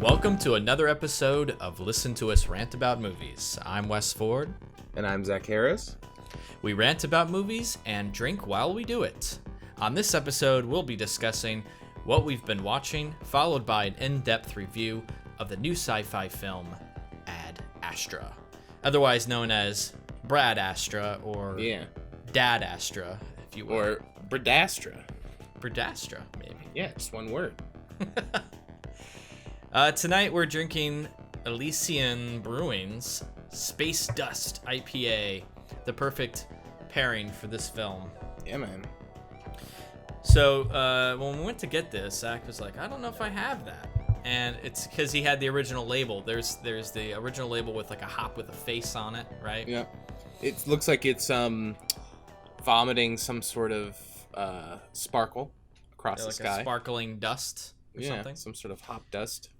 Welcome to another episode of Listen to Us Rant About Movies. I'm Wes Ford. And I'm Zach Harris. We rant about movies and drink while we do it. On this episode, we'll be discussing what we've been watching, followed by an in-depth review of the new sci-fi film, Ad Astra, otherwise known as Brad Astra or Dad Astra, if you will. Or Bradastra. Bradastra, maybe. Yeah, just one word. Tonight we're drinking Elysian Brewing's Space Dust IPA, the perfect pairing for this film. Yeah, man. So when we went to get this, Zach was like, I don't know if I have that. And it's because he had the original label. There's the original label with like a hop with a face on it, right? Yeah. It looks like it's vomiting some sort of sparkle across the sky. A sparkling dust or something. Some sort of hop dust.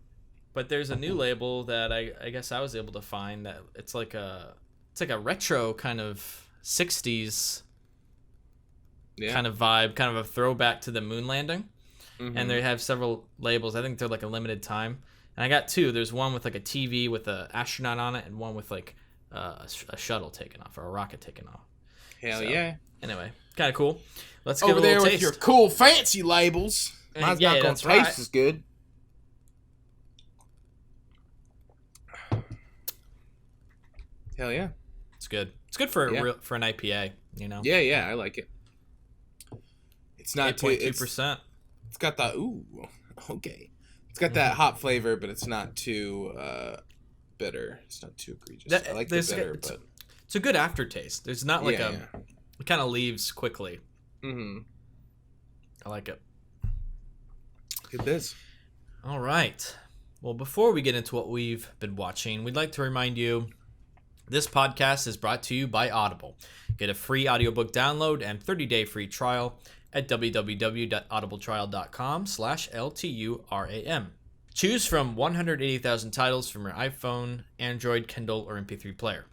But there's a new label that I guess I was able to find that it's like a retro kind of 60s kind of vibe, kind of a throwback to the moon landing. Mm-hmm. And they have several labels. I think they're like a limited time. And I got two. There's one with like a TV with an astronaut on it, and one with like a shuttle taking off or a rocket taking off. Hell yeah! Anyway, kind of cool. Let's give it a little little taste. With your cool fancy labels. Mine's not gonna taste as good. Hell yeah! It's good. It's good for an IPA. You know. Yeah, I like it. It's not 8.2%. It's got that It's got that hop flavor, but it's not too bitter. It's not too egregious. I like the bitter, but it's a good aftertaste. There's not like it kind of leaves quickly. Mm-hmm. I like it. Good biz. All right. Well, before we get into what we've been watching, we'd like to remind you this podcast is brought to you by Audible. Get a free audiobook download and 30-day free trial at www.audibletrial.com/LTURAM. Choose from 180,000 titles from your iPhone, Android, Kindle, or MP3 player.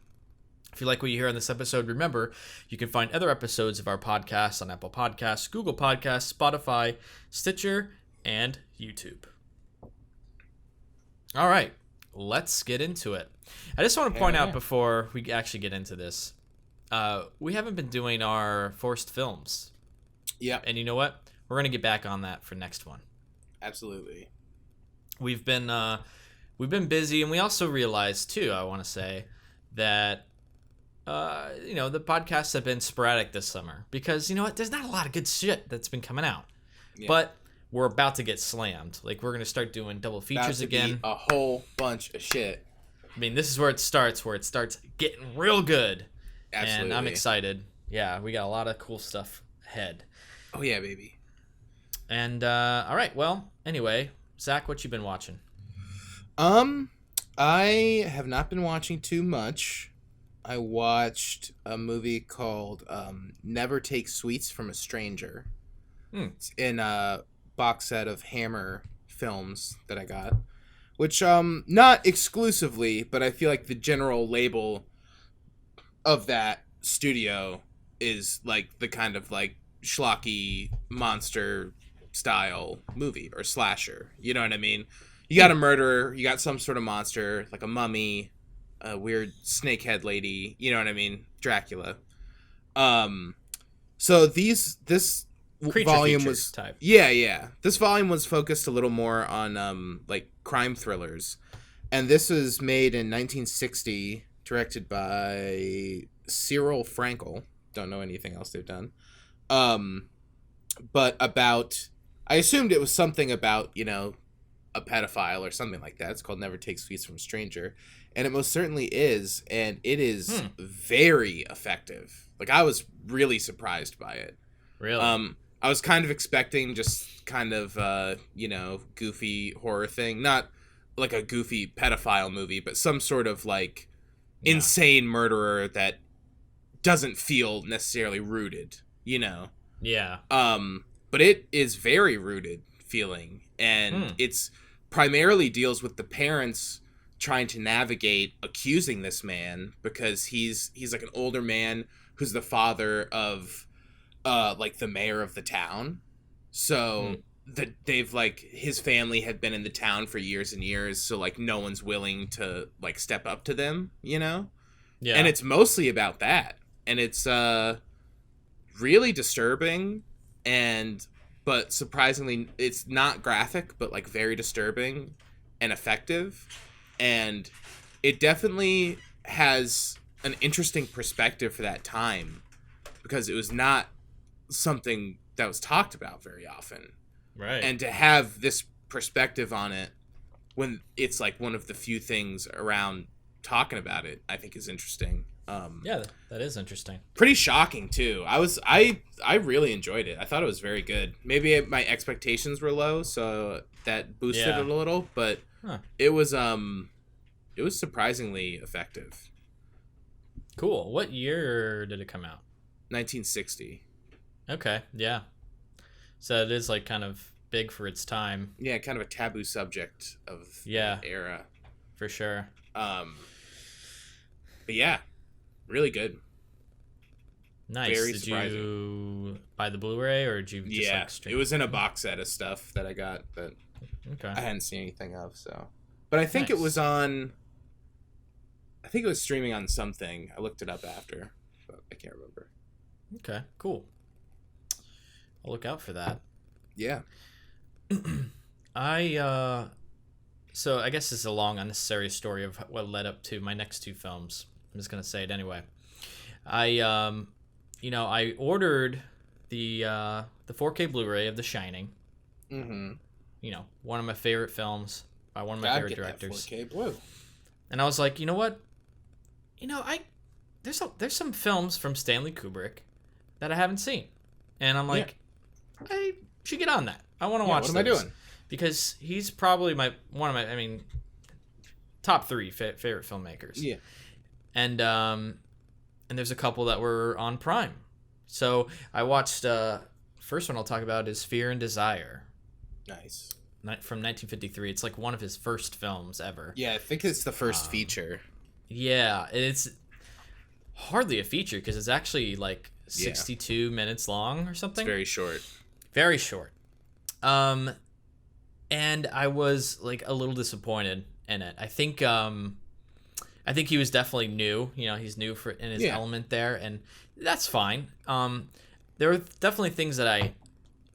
If you like what you hear on this episode, remember, you can find other episodes of our podcast on Apple Podcasts, Google Podcasts, Spotify, Stitcher, and YouTube. All right, let's get into it. I just want to point out before we actually get into this, we haven't been doing our forced films. Yeah. And you know what? We're going to get back on that for next one. Absolutely. We've been busy, and we also realized too, I want to say, that the podcasts have been sporadic this summer because you know what? There's not a lot of good shit that's been coming out. Yeah. But we're about to get slammed. Like we're going to start doing double features again. A whole bunch of shit. I mean, this is where it starts getting real good. Absolutely. And I'm excited. Yeah, we got a lot of cool stuff ahead. Oh, yeah, baby. And, all right, well, anyway, Zach, what you been watching? I have not been watching too much. I watched a movie called Never Take Sweets from a Stranger. It's in a box set of Hammer films that I got. Which, not exclusively, but I feel like the general label of that studio is, like, the kind of, like, schlocky monster style movie or slasher. You know what I mean? You got a murderer, you got some sort of monster, like a mummy, a weird snakehead lady, you know what I mean? Dracula. So this Creature volume was type. Yeah. This volume was focused a little more on like crime thrillers. And this was made in 1960, directed by Cyril Frankel. Don't know anything else they've done. But about, I assumed it was something about, you know, a pedophile or something like that. It's called Never Take Sweets from a Stranger. And it most certainly is. And it is very effective. Like, I was really surprised by it. Really? I was kind of expecting just kind of, goofy horror thing. Not like a goofy pedophile movie, but some sort of, like, insane murderer that doesn't feel necessarily rooted, you know? Yeah. But it is very rooted feeling. And it's primarily deals with the parents trying to navigate accusing this man because he's like an older man who's the father of like the mayor of the town. So that they've like his family had been in the town for years and years, so like no one's willing to like step up to them, you know? Yeah. And it's mostly about that. And it's really disturbing, but surprisingly it's not graphic, but like very disturbing and effective. And it definitely has an interesting perspective for that time, because it was not something that was talked about very often. Right. And to have this perspective on it when it's like one of the few things around talking about it, I think is interesting. Yeah, that is interesting. Pretty shocking too. I really enjoyed it. I thought it was very good. Maybe my expectations were low, so that boosted it a little, but it was surprisingly effective. Cool. What year did it come out? 1960. Okay, yeah. So it is like kind of big for its time. Yeah, kind of a taboo subject of the era. For sure. But yeah, really good. Nice. Did surprising. You buy the Blu-ray, or did you just like stream? It was in a box set of stuff that I got that I hadn't seen anything of. So, but I think it was on. I think it was streaming on something. I looked it up after, but I can't remember. Okay, cool. I'll look out for that. Yeah. So I guess this is a long, unnecessary story of what led up to my next two films. I'm just gonna say it anyway. I ordered the 4K Blu-ray of The Shining. Mm-hmm. You know, one of my favorite films by one of my favorite directors. That 4K Blue. And I was like, you know what? There's some films from Stanley Kubrick that I haven't seen, and I'm like, I should get on that. I want to watch. What am I doing? Because he's probably one of my top 3 favorite filmmakers. Yeah. And there's a couple that were on Prime. So I watched first one I'll talk about is Fear and Desire. Nice. From 1953. It's like one of his first films ever. Yeah, I think it's the first feature. Yeah, it's hardly a feature because it's actually like 62 minutes long or something. It's very short. Very short. And I was like a little disappointed in it. I think he was definitely new. You know, he's new in his element there, and that's fine. There were definitely things that I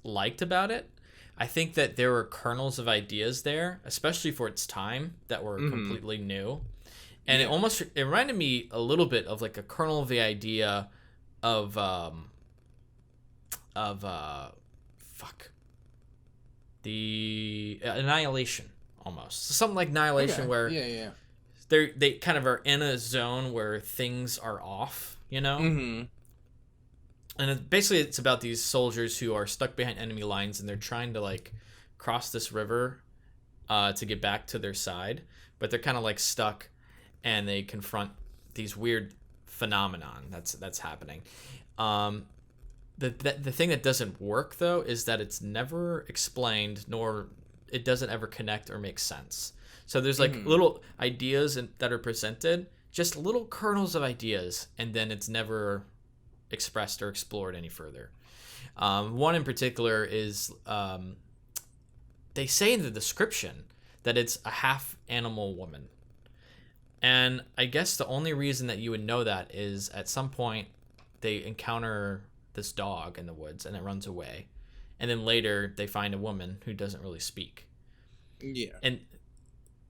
liked about it. I think that there were kernels of ideas there, especially for its time, that were completely new. And it reminded me a little bit of like a kernel of the idea of the Annihilation, almost. Something like Annihilation, where they kind of are in a zone where things are off, you know? Mm-hmm. And basically it's about these soldiers who are stuck behind enemy lines, and they're trying to like cross this river to get back to their side, but they're kind of like stuck, and they confront these weird phenomenon that's happening. The thing that doesn't work though is that it's never explained, nor it doesn't ever connect or make sense. So there's like little ideas that are presented, just little kernels of ideas, and then it's never expressed or explored any further. One in particular is they say in the description that it's a half animal woman. And I guess the only reason that you would know that is at some point they encounter this dog in the woods and it runs away. And then later they find a woman who doesn't really speak. Yeah. And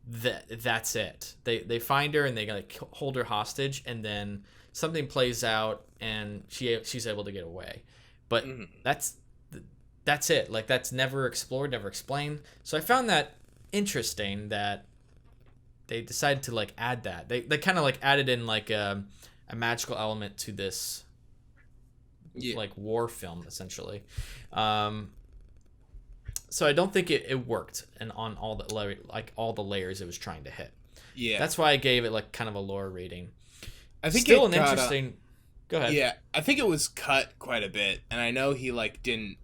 that's it. They find her and they like hold her hostage, and then something plays out and she's able to get away. But that's it. Like that's never explored, never explained. So I found that interesting that they decided to like add that. They kind of like added in like a magical element to this like war film essentially. So I don't think it worked and on all the layers it was trying to hit. Yeah. That's why I gave it like kind of a lower rating. I think still an interesting. Go ahead. Yeah, I think it was cut quite a bit, and I know he like didn't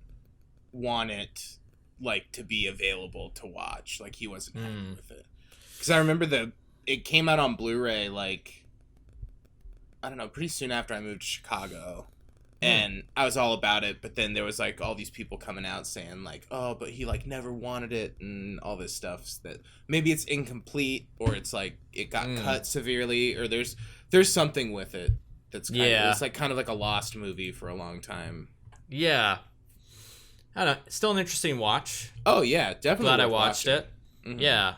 want it like to be available to watch. Like he wasn't happy with it. Because I remember it came out on Blu-ray like I don't know, pretty soon after I moved to Chicago. And I was all about it, but then there was like all these people coming out saying like, oh, but he like never wanted it and all this stuff, that maybe it's incomplete, or it's like it got cut severely, or there's something with it that's kind of, it's like kind of like a lost movie for a long time. Yeah. I don't know. Still an interesting watch. Oh yeah, definitely. Glad I watched it. Mm-hmm. Yeah.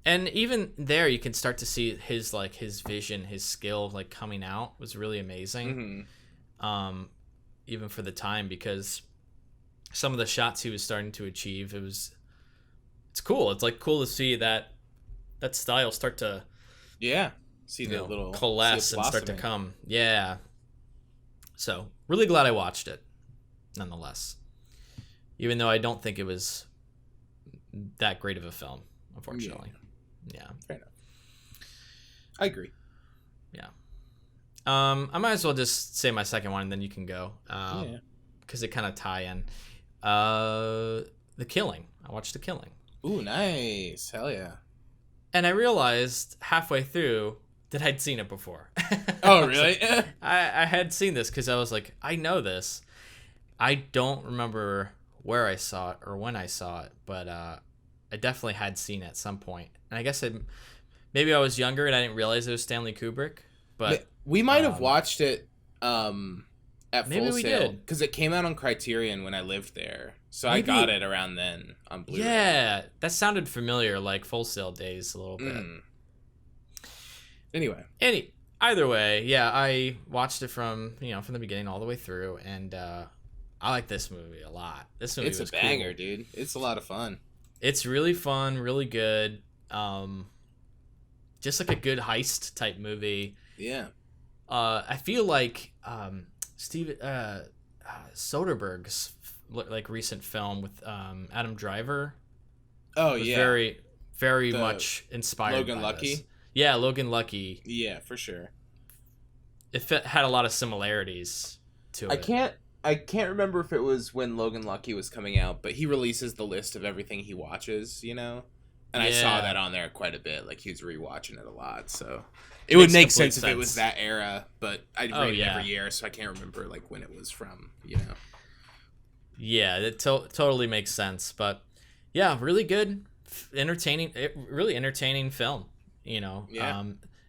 And even there, you can start to see his vision, his skill, like coming out was really amazing. Mm-hmm. Even for the time, because some of the shots he was starting to achieve, it's cool. It's like cool to see that style start to, see the little coalesce and start to come. Yeah. So really glad I watched it, nonetheless. Even though I don't think it was that great of a film, unfortunately. Yeah. Fair enough. I agree. Yeah. I might as well just say my second one, and then you can go. Because it kind of tie in. The Killing. I watched The Killing. Ooh, nice. Hell yeah. And I realized halfway through that I'd seen it before. Oh, really? I had seen this because I was like, I know this. I don't remember where I saw it or when I saw it, but I definitely had seen it at some point. And I guess maybe I was younger and I didn't realize it was Stanley Kubrick. But we might have watched it at maybe Full we Sail, did, because it came out on Criterion when I lived there. So maybe, I got it around then on Blu-ray. Yeah, that sounded familiar, like Full Sail days a little bit. Anyway, either way, yeah, I watched it from the beginning all the way through, and I like this movie a lot. This movie, it's a banger, cool. Dude. It's a lot of fun. It's really fun, really good. Just like a good heist type movie. Yeah. I feel like Steven Soderbergh's like recent film with Adam Driver. Oh yeah. Very, very much inspired. Logan by Lucky. This. Yeah, Logan Lucky. Yeah, for sure. It had a lot of similarities to it. I can't remember if it was when Logan Lucky was coming out, but he releases the list of everything he watches, And I saw that on there quite a bit. Like, he was rewatching it a lot, so it would make sense if it was that era, but I rate it every year, so I can't remember like when it was from, Yeah, it totally makes sense, but yeah, really good, really entertaining film, Yeah.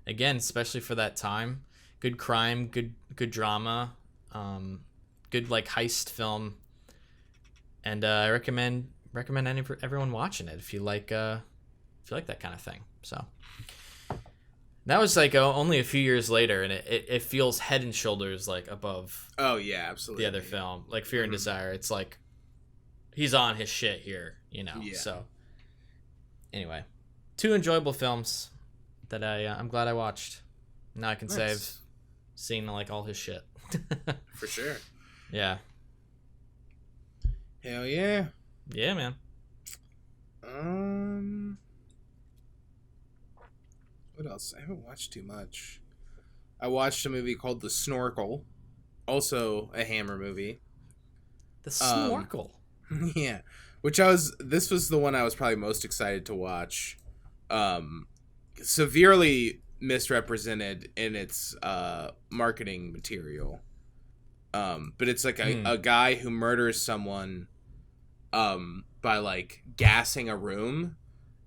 Again, especially for that time, good crime, good drama, good like heist film, and I recommend everyone watching it if you like that kind of thing. So that was like only a few years later, and it feels head and shoulders like above. Oh yeah, absolutely. The other film, like Fear and Desire, it's like he's on his shit here, Yeah. So anyway, 2 enjoyable films that I'm glad I watched. Now I can say I've seen like all his shit. For sure. Yeah. Hell yeah. Yeah, man. What else? I haven't watched too much. I watched a movie called The Snorkel, also a Hammer movie. The Snorkel. Yeah, this was the one I was probably most excited to watch. Severely misrepresented in its marketing material. But it's like a guy who murders someone by like gassing a room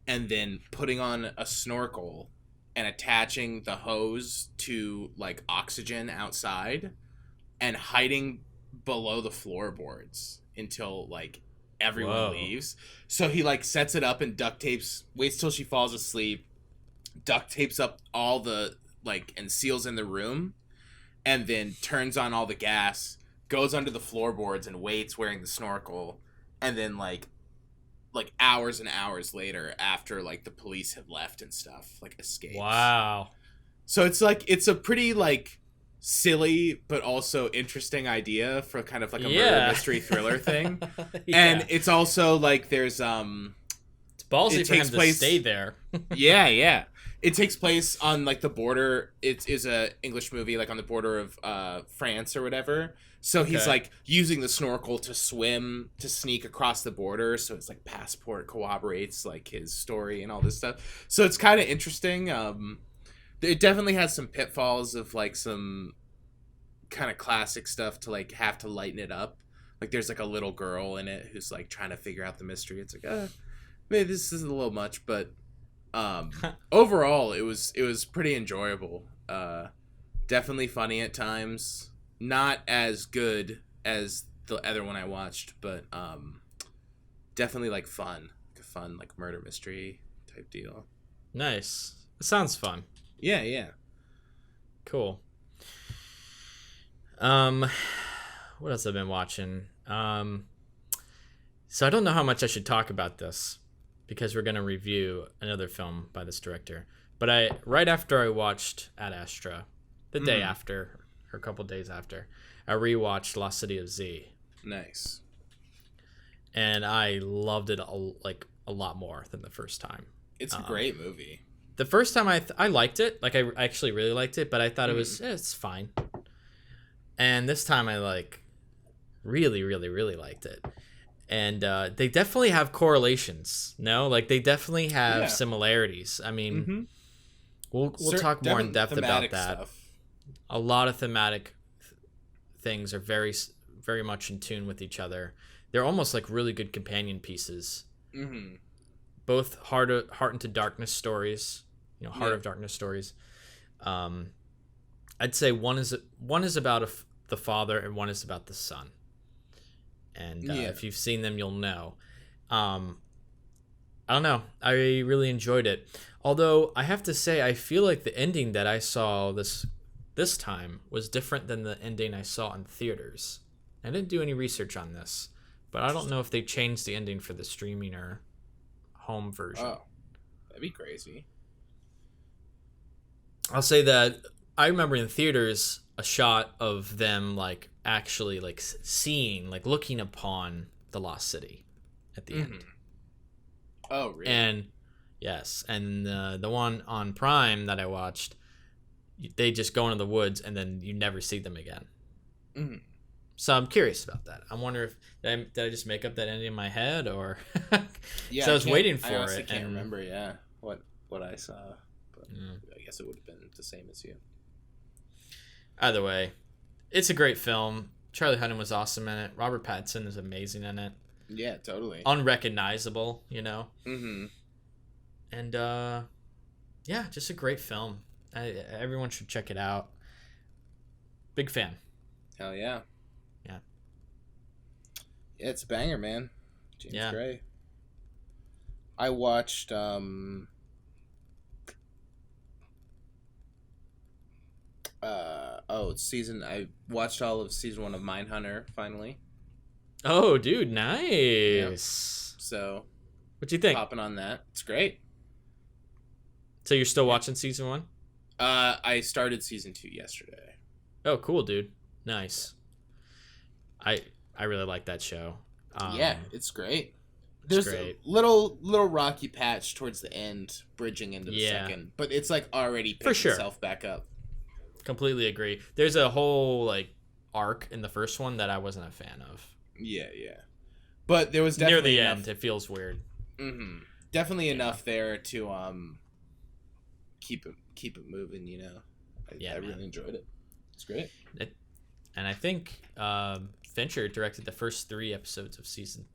and then putting on a snorkel and attaching the hose to like oxygen outside and hiding below the floorboards until like everyone leaves. So he like sets it up and duct tapes, waits till she falls asleep, duct tapes up all the like and seals in the room, and then turns on all the gas, goes under the floorboards and waits wearing the snorkel, and then like hours and hours later, after like the police have left and stuff, like escapes. Wow. So it's a pretty like silly but also interesting idea for kind of like a murder mystery thriller thing. And it's also like there's it's ballsy for him to stay there. Yeah. It takes place on like the border. It is a English movie, like on the border of France or whatever. So he's like using the snorkel to swim, to sneak across the border. So it's like passport corroborates like his story and all this stuff. So it's kind of interesting. It definitely has some pitfalls of like some kind of classic stuff to like have to lighten it up. Like there's like a little girl in it who's like trying to figure out the mystery. It's like, maybe this is a little much, but overall it was pretty enjoyable. Definitely funny at times. Not as good as the other one I watched, but definitely like fun. Like a fun like murder mystery type deal. Nice. It sounds fun. Yeah. Cool. What else have I been watching? So I don't know how much I should talk about this because we're going to review another film by this director. But right after I watched Ad Astra, the day after, or a couple days after, I rewatched Lost City of Z. Nice. And I loved it a lot more than the first time. It's a great movie. The first time I liked it. Like, I actually really liked it, but I thought it's fine. And this time I, like, really, really, really liked it. And they definitely have correlations, no? Like, they definitely have similarities. I mean, we'll talk more in depth about that. Stuff. A lot of thematic things are very, very much in tune with each other. They're almost like really good companion pieces. Mm-hmm. Both Heart into Darkness stories, Heart of Darkness stories. I'd say one is about the father and one is about the son. And if you've seen them, you'll know. I don't know. I really enjoyed it. Although I have to say, I feel like the ending that I saw this time was different than the ending I saw in theaters. I didn't do any research on this, but I don't know if they changed the ending for the streaming or home version. Oh, that'd be crazy. I'll say that I remember in theaters a shot of them like actually like seeing, like looking upon the lost city at the end. Oh, really? And yes, and the one on Prime that I watched, they just go into the woods and then you never see them again. So I'm curious about that. I wonder if did I just make up that ending in my head, or yeah, so I was waiting for I it. Can't remember. Yeah, what I saw, but I guess it would have been the same as you. Either way, it's a great film. Charlie Hunnam was awesome in it. Robert Pattinson is amazing in it. Yeah, totally. Unrecognizable, And yeah, just a great film. Everyone should check it out. Big fan. Hell yeah. Yeah. Yeah, it's a banger, man. James Gray. I watched I watched all of season 1 of Mindhunter finally. Oh, dude, nice. Yep. So, what'd you think? Popping on that. It's great. So you're still watching season 1? I started season 2 yesterday. Oh, cool, dude. Nice. I really like that show. Yeah, it's great. There's a little rocky patch towards the end, bridging into the second, but it's like already picked itself back up. Completely agree. There's a whole like arc in the first one that I wasn't a fan of. Yeah. But there was definitely near the end. It feels weird. Definitely enough there to keep it moving. I really enjoyed it. It's great. And I think Fincher directed the first 3 episodes of season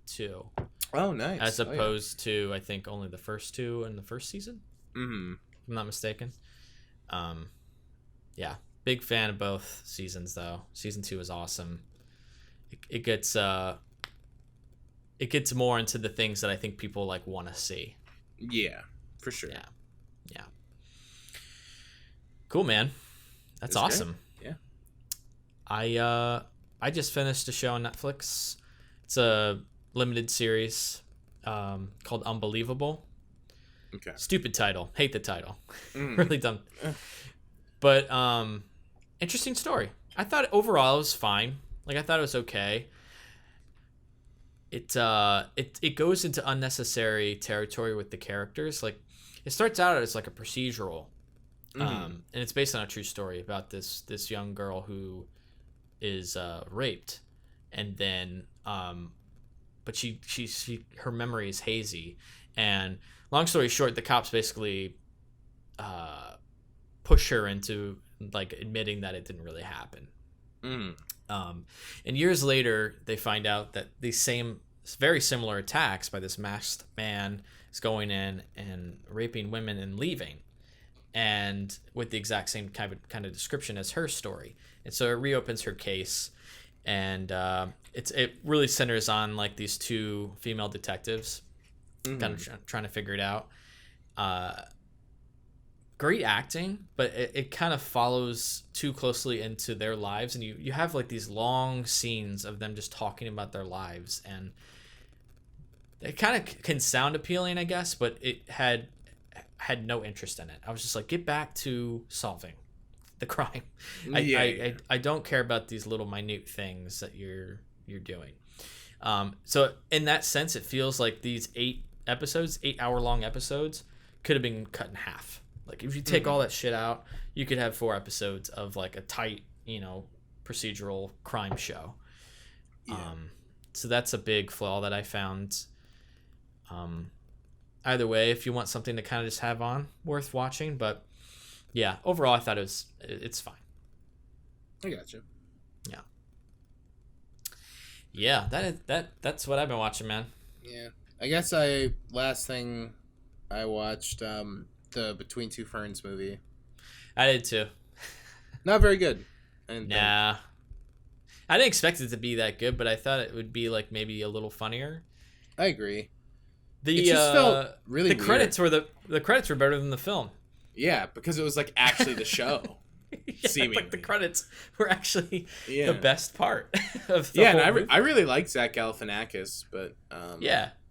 2. Oh, nice. As opposed to, I think, only the first 2 in the first season. If I'm not mistaken. Yeah, big fan of both seasons though. Season 2 is awesome. It gets more into the things that I think people like want to see. Yeah, for sure. Yeah. Cool, man. That's awesome. Great. Yeah. I just finished a show on Netflix. It's a limited series called Unbelievable. Okay. Stupid title. Hate the title. Really dumb. But interesting story. I thought overall it was fine. Like, I thought it was okay. It goes into unnecessary territory with the characters. Like, it starts out as like a procedural, and it's based on a true story about this young girl who is raped, and then but she her memory is hazy, and long story short, the cops basically push her into like admitting that it didn't really happen. Mm. And years later, they find out that these same, very similar attacks by this masked man is going in and raping women and leaving, and with the exact same kind of description as her story. And so it reopens her case, and it really centers on like these two female detectives, kind of trying to figure it out. Great acting, but it kind of follows too closely into their lives, and you have like these long scenes of them just talking about their lives, and it kind of can sound appealing, I guess, but it had no interest in it. I was just like, get back to solving the crime. I don't care about these little minute things that you're doing. So in that sense, it feels like these 8-hour-long episodes could have been cut in half. Like if you take all that shit out, you could have 4 episodes of like a tight, procedural crime show. Yeah. So that's a big flaw that I found. Either way, if you want something to kind of just have on, worth watching. But yeah, overall, I thought it's fine. I gotcha. Yeah. Yeah, that's what I've been watching, man. Yeah, I guess last thing I watched the Between Two Ferns movie. I did too. Not very good. Nah. I didn't expect it to be that good, but I thought it would be like maybe a little funnier. I agree. It just felt really weird. Credits were the credits were better than the film. Yeah, because it was like actually the show. Seemingly. Like the credits were actually the best part of the whole and movie. I really like Zach Galifianakis, but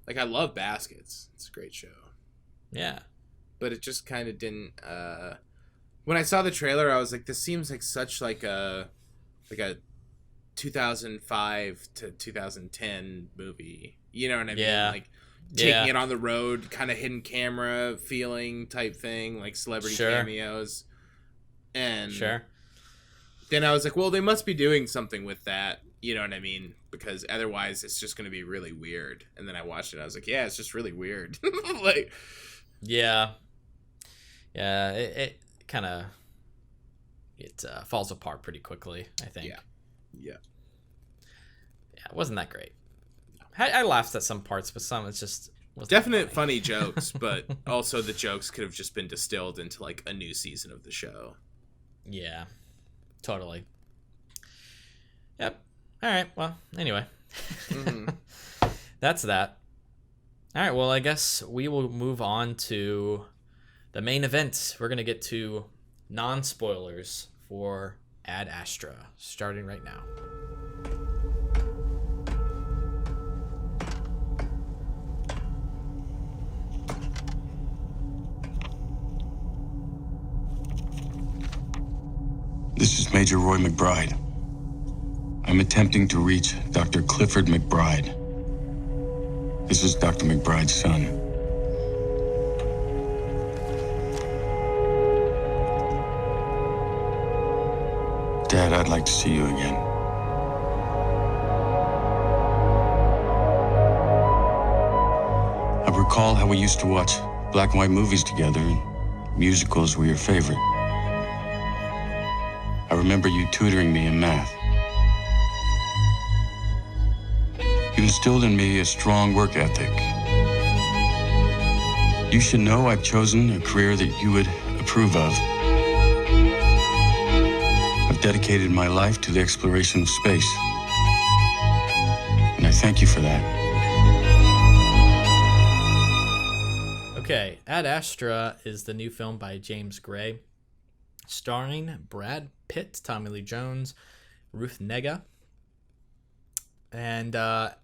like I love Baskets. It's a great show. Yeah. But it just kind of didn't when I saw the trailer, I was like, this seems like such like a 2005 to 2010 movie. You know what I mean? Like taking it on the road, kind of hidden camera feeling type thing, like celebrity cameos. And then I was like, well, they must be doing something with that. You know what I mean? Because otherwise it's just going to be really weird. And then I watched it. I was like, yeah, it's just really weird. Like, yeah, it kind of falls apart pretty quickly, I think. Yeah, it wasn't that great. I laughed at some parts, but some it's just definite funny jokes, but also the jokes could have just been distilled into like a new season of the show. Yeah, totally. Yep. All right. Well, anyway, that's that. All right. Well, I guess we will move on to the main event. We're going to get to non-spoilers for Ad Astra, starting right now. This is Major Roy McBride. I'm attempting to reach Dr. Clifford McBride. This is Dr. McBride's son. Dad, I'd like to see you again. I recall how we used to watch black and white movies together, and musicals were your favorite. I remember you tutoring me in math. You instilled in me a strong work ethic. You should know I've chosen a career that you would approve of. I've dedicated my life to the exploration of space. And I thank you for that. Okay, Ad Astra is the new film by James Gray, starring Brad Pitt, Tommy Lee Jones, Ruth Negga. And the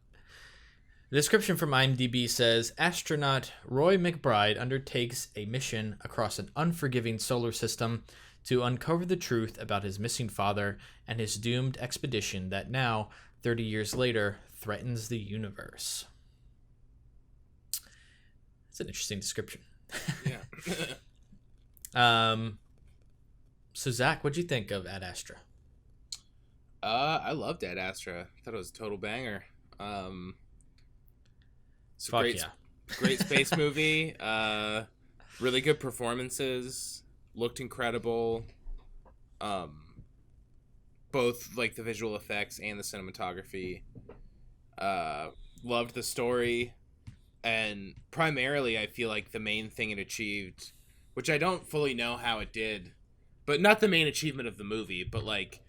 description from IMDb says, astronaut Roy McBride undertakes a mission across an unforgiving solar system to uncover the truth about his missing father and his doomed expedition that now, 30 years later, threatens the universe. It's an interesting description. Yeah. So, Zach, what'd you think of Ad Astra? I loved Ad Astra. I thought it was a total banger. It's a great space movie. Really good performances. Looked incredible. both like the visual effects and the cinematography. Loved the story, and primarily I feel like the main thing it achieved, which I don't fully know how it did, but not the main achievement of the movie, but like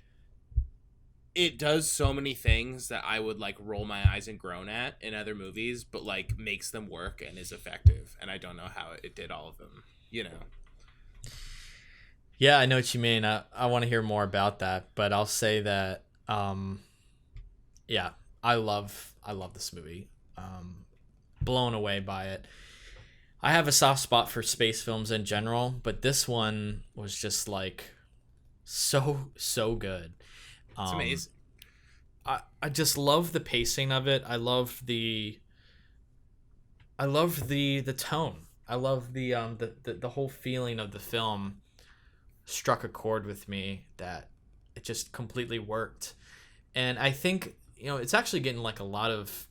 it does so many things that I would like roll my eyes and groan at in other movies, but like makes them work and is effective. And I don't know how it did all of them, you know? Yeah, I know what you mean. I want to hear more about that, but I'll say that, yeah, I love this movie. Blown away by it. I have a soft spot for space films in general, but this one was just like so good. It's amazing. I just love the pacing of it. I love the tone. I love the whole feeling of the film struck a chord with me that it just completely worked. And I think, it's actually getting like a lot of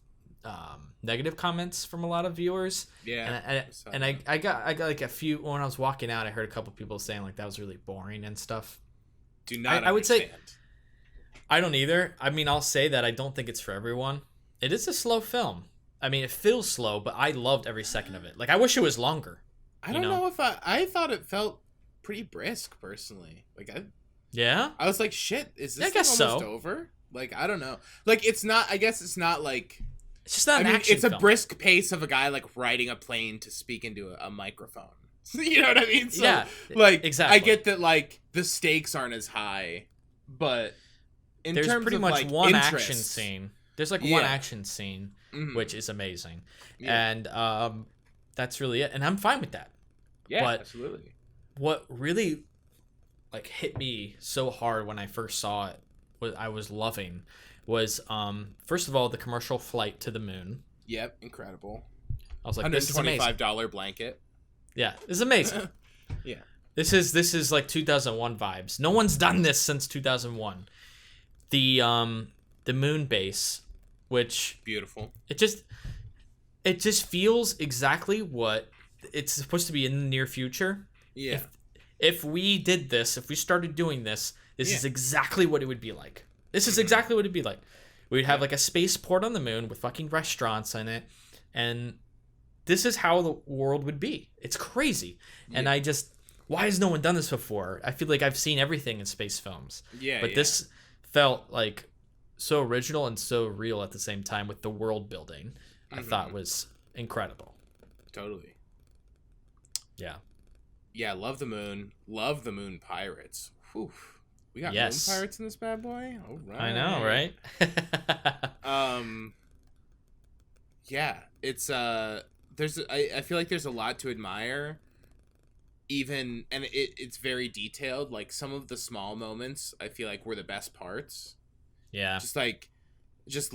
negative comments from a lot of viewers. Yeah. And I got like a few, when I was walking out, I heard a couple people saying like that was really boring and stuff. Do not I would say understand. I don't either. I mean, I'll say that I don't think it's for everyone. It is a slow film. I mean, it feels slow, but I loved every second of it. Like, I wish it was longer. I don't know if I thought it felt pretty brisk, personally. Like, yeah? I was like, shit, is this I guess almost over? Like, I don't know. Like, it's not, I guess it's not like, it's just not an action it's a film. brisk pace of a guy, like, riding a plane to speak into a microphone. You know what I mean? So, yeah, like, exactly. I get that, like, the stakes aren't as high, but there's terms pretty of, much like, one interest, action scene. There's like one action scene, which is amazing. Yeah. And that's really it. And I'm fine with that. Yeah, but absolutely. What really like hit me so hard when I first saw it, what I was loving, was first of all the commercial flight to the moon. Yep, incredible. I was like, this is amazing. $125 blanket. Yeah, this is amazing. Yeah. This is like 2001 vibes. No one's done this since 2001. The moon base, which beautiful. It just feels exactly what it's supposed to be in the near future. Yeah. If we did this, if we started doing this, this is exactly what it would be like. This is exactly what it'd be like. We'd have like a spaceport on the moon with fucking restaurants in it, and this is how the world would be. It's crazy. Yeah. And why has no one done this before? I feel like I've seen everything in space films. Yeah. But this felt like so original and so real at the same time with the world building. I thought was incredible. Totally. Yeah. Yeah, love the moon. Love the moon pirates. Whew. We got moon pirates in this bad boy? All right. I know, right? Yeah, it's I feel like there's a lot to admire. Even, and it's very detailed. Like, some of the small moments I feel like were the best parts. Yeah. Just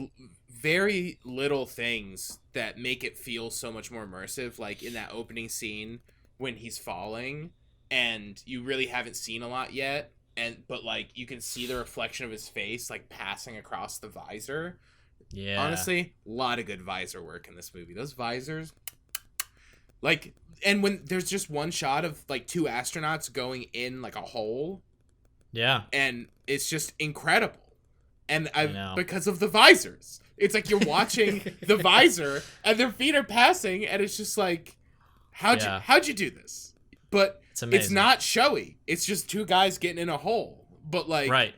very little things that make it feel so much more immersive. Like in that opening scene when he's falling and you really haven't seen a lot yet. But like you can see the reflection of his face, like passing across the visor. Yeah. Honestly, a lot of good visor work in this movie. Those visors, like, and when there's just one shot of like two astronauts going in like a hole. Yeah. And it's just incredible. And because of the visors, it's like you're watching the visor and their feet are passing, and it's just like, how'd you do this? But it's not showy. It's just two guys getting in a hole. But like,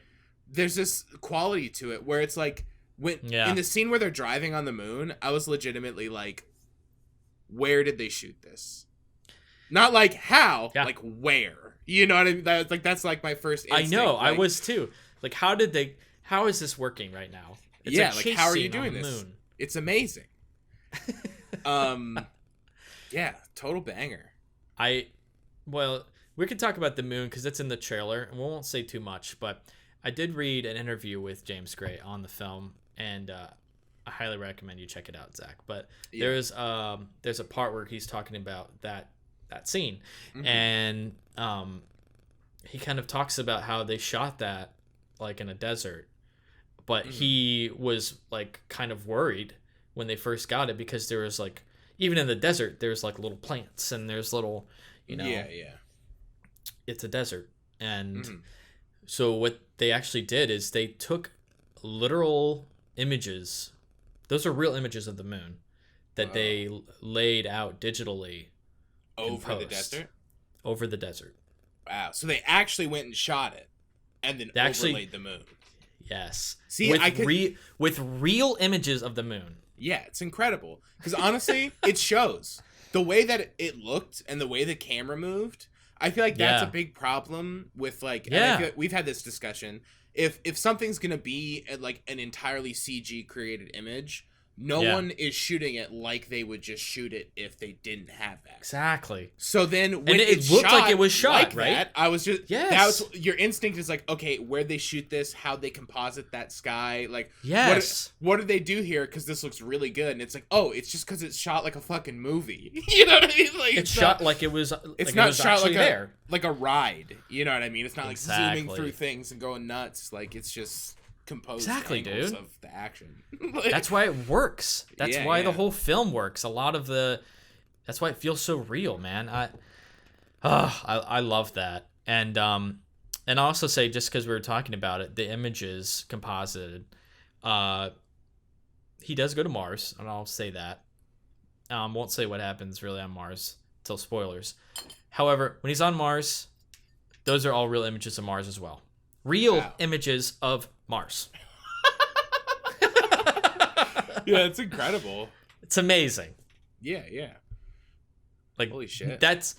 there's this quality to it where it's like in the scene where they're driving on the moon, I was legitimately like, where did they shoot this? Not like how, like where? You know what I mean? That's like my first instinct. I know, like, I was too. Like, how is this working right now? It's like how are you doing this? Moon. It's amazing. Yeah, total banger. Well, we can talk about the moon because it's in the trailer, and we won't say too much. But I did read an interview with James Gray on the film, and I highly recommend you check it out, Zach. But there's a part where he's talking about that scene, and he kind of talks about how they shot that like in a desert, but he was like kind of worried when they first got it because there was like, even in the desert there's like little plants and there's little, it's a desert. And so what they actually did is they took literal images. Those are real images of the moon that they laid out digitally over the desert. Over the desert. Wow! So they actually went and shot it, and then overlaid the moon. Yes. See, with real images of the moon. Yeah, it's incredible. Because honestly, it shows the way that it looked and the way the camera moved. I feel like that's a big problem with like. And I feel like we've had this discussion. If something's gonna be like an entirely CG created image, no one is shooting it like they would just shoot it if they didn't have that. Exactly. So then when it looked like it was shot, like right? that, I was just yes. Your instinct is like, okay, where'd they shoot this? How'd they composite that sky? Like, yes. What did they do here? Because this looks really good. And it's like, oh, it's just because it's shot like a fucking movie. You know what I mean? Like it's shot like it was. It's not shot like a ride. You know what I mean? It's not like exactly. zooming through things and going nuts. Like it's just composed exactly, angles dude. of the action. Like, that's why it works. That's why the whole film works. That's why it feels so real, man. I love that. And I'll also say, just because we were talking about it, the images composited. He does go to Mars, and I'll say that. Won't say what happens really on Mars till spoilers. However, when he's on Mars, those are all real images of Mars as well. Real images of Mars. Yeah, it's incredible. It's amazing. Yeah. Like, holy shit. That's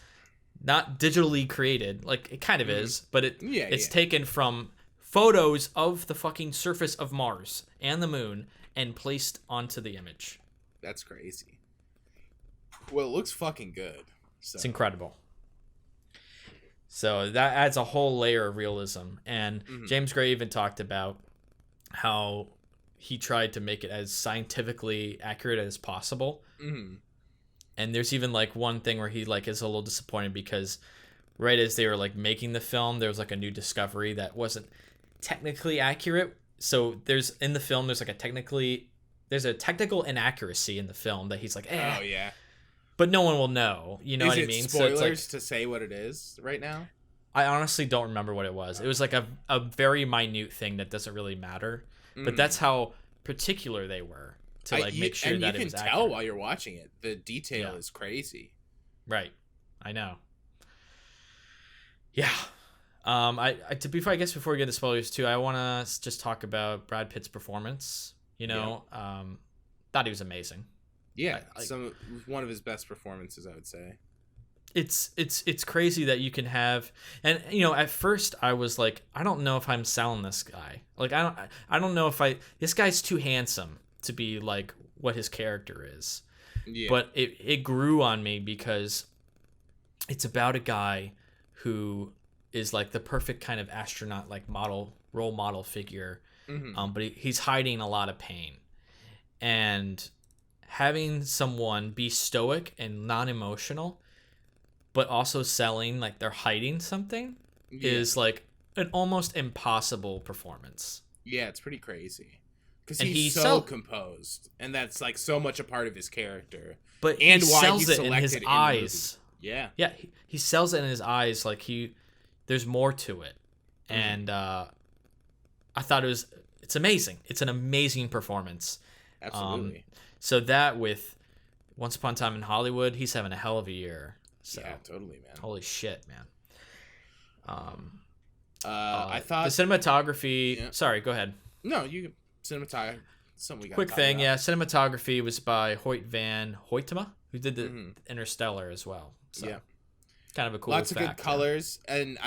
not digitally created. Like, it kind of is, but it's taken from photos of the fucking surface of Mars and the moon and placed onto the image. That's crazy. Well, it looks fucking good. So. It's incredible. So that adds a whole layer of realism. And James Gray even talked about how he tried to make it as scientifically accurate as possible. Mm-hmm. And there's even like one thing where he like is a little disappointed because right as they were like making the film, there was like a new discovery that wasn't technically accurate. So there's a technical inaccuracy in the film that he's like, oh yeah. But no one will know. You know what I mean? Spoilers so it's to say what it is right now? I honestly don't remember what it was. It was like a very minute thing that doesn't really matter. But that's how particular they were to make sure that it was accurate. And you can tell while you're watching it. The detail is crazy. Right. I know. Yeah. Before we get to spoilers too, I want to just talk about Brad Pitt's performance. You know, thought he was amazing. Yeah, one of his best performances, I would say. It's crazy that you can have, and you know, at first I was like, I don't know if I'm selling this guy. Like I don't know if this guy's too handsome to be like what his character is. Yeah. But it grew on me because it's about a guy who is like the perfect kind of astronaut, like role model figure. Mm-hmm. But he's hiding a lot of pain, and having someone be stoic and non-emotional, but also selling like they're hiding something is like an almost impossible performance. Yeah, it's pretty crazy. Because he's so composed, and that's like so much a part of his character. But he sells it in his eyes. Yeah. Yeah, he sells it in his eyes like there's more to it. Mm-hmm. And I thought it's amazing. It's an amazing performance. Absolutely. So that with Once Upon a Time in Hollywood, he's having a hell of a year. So, yeah, totally, man. Holy shit, man. I thought the cinematography. Yeah. Sorry, go ahead. No, you cinematography. Something we got. Quick thing, yeah. Cinematography was by Hoyt van Hoytema, who did the Interstellar as well. So, yeah, kind of a cool. Lots of good colors, and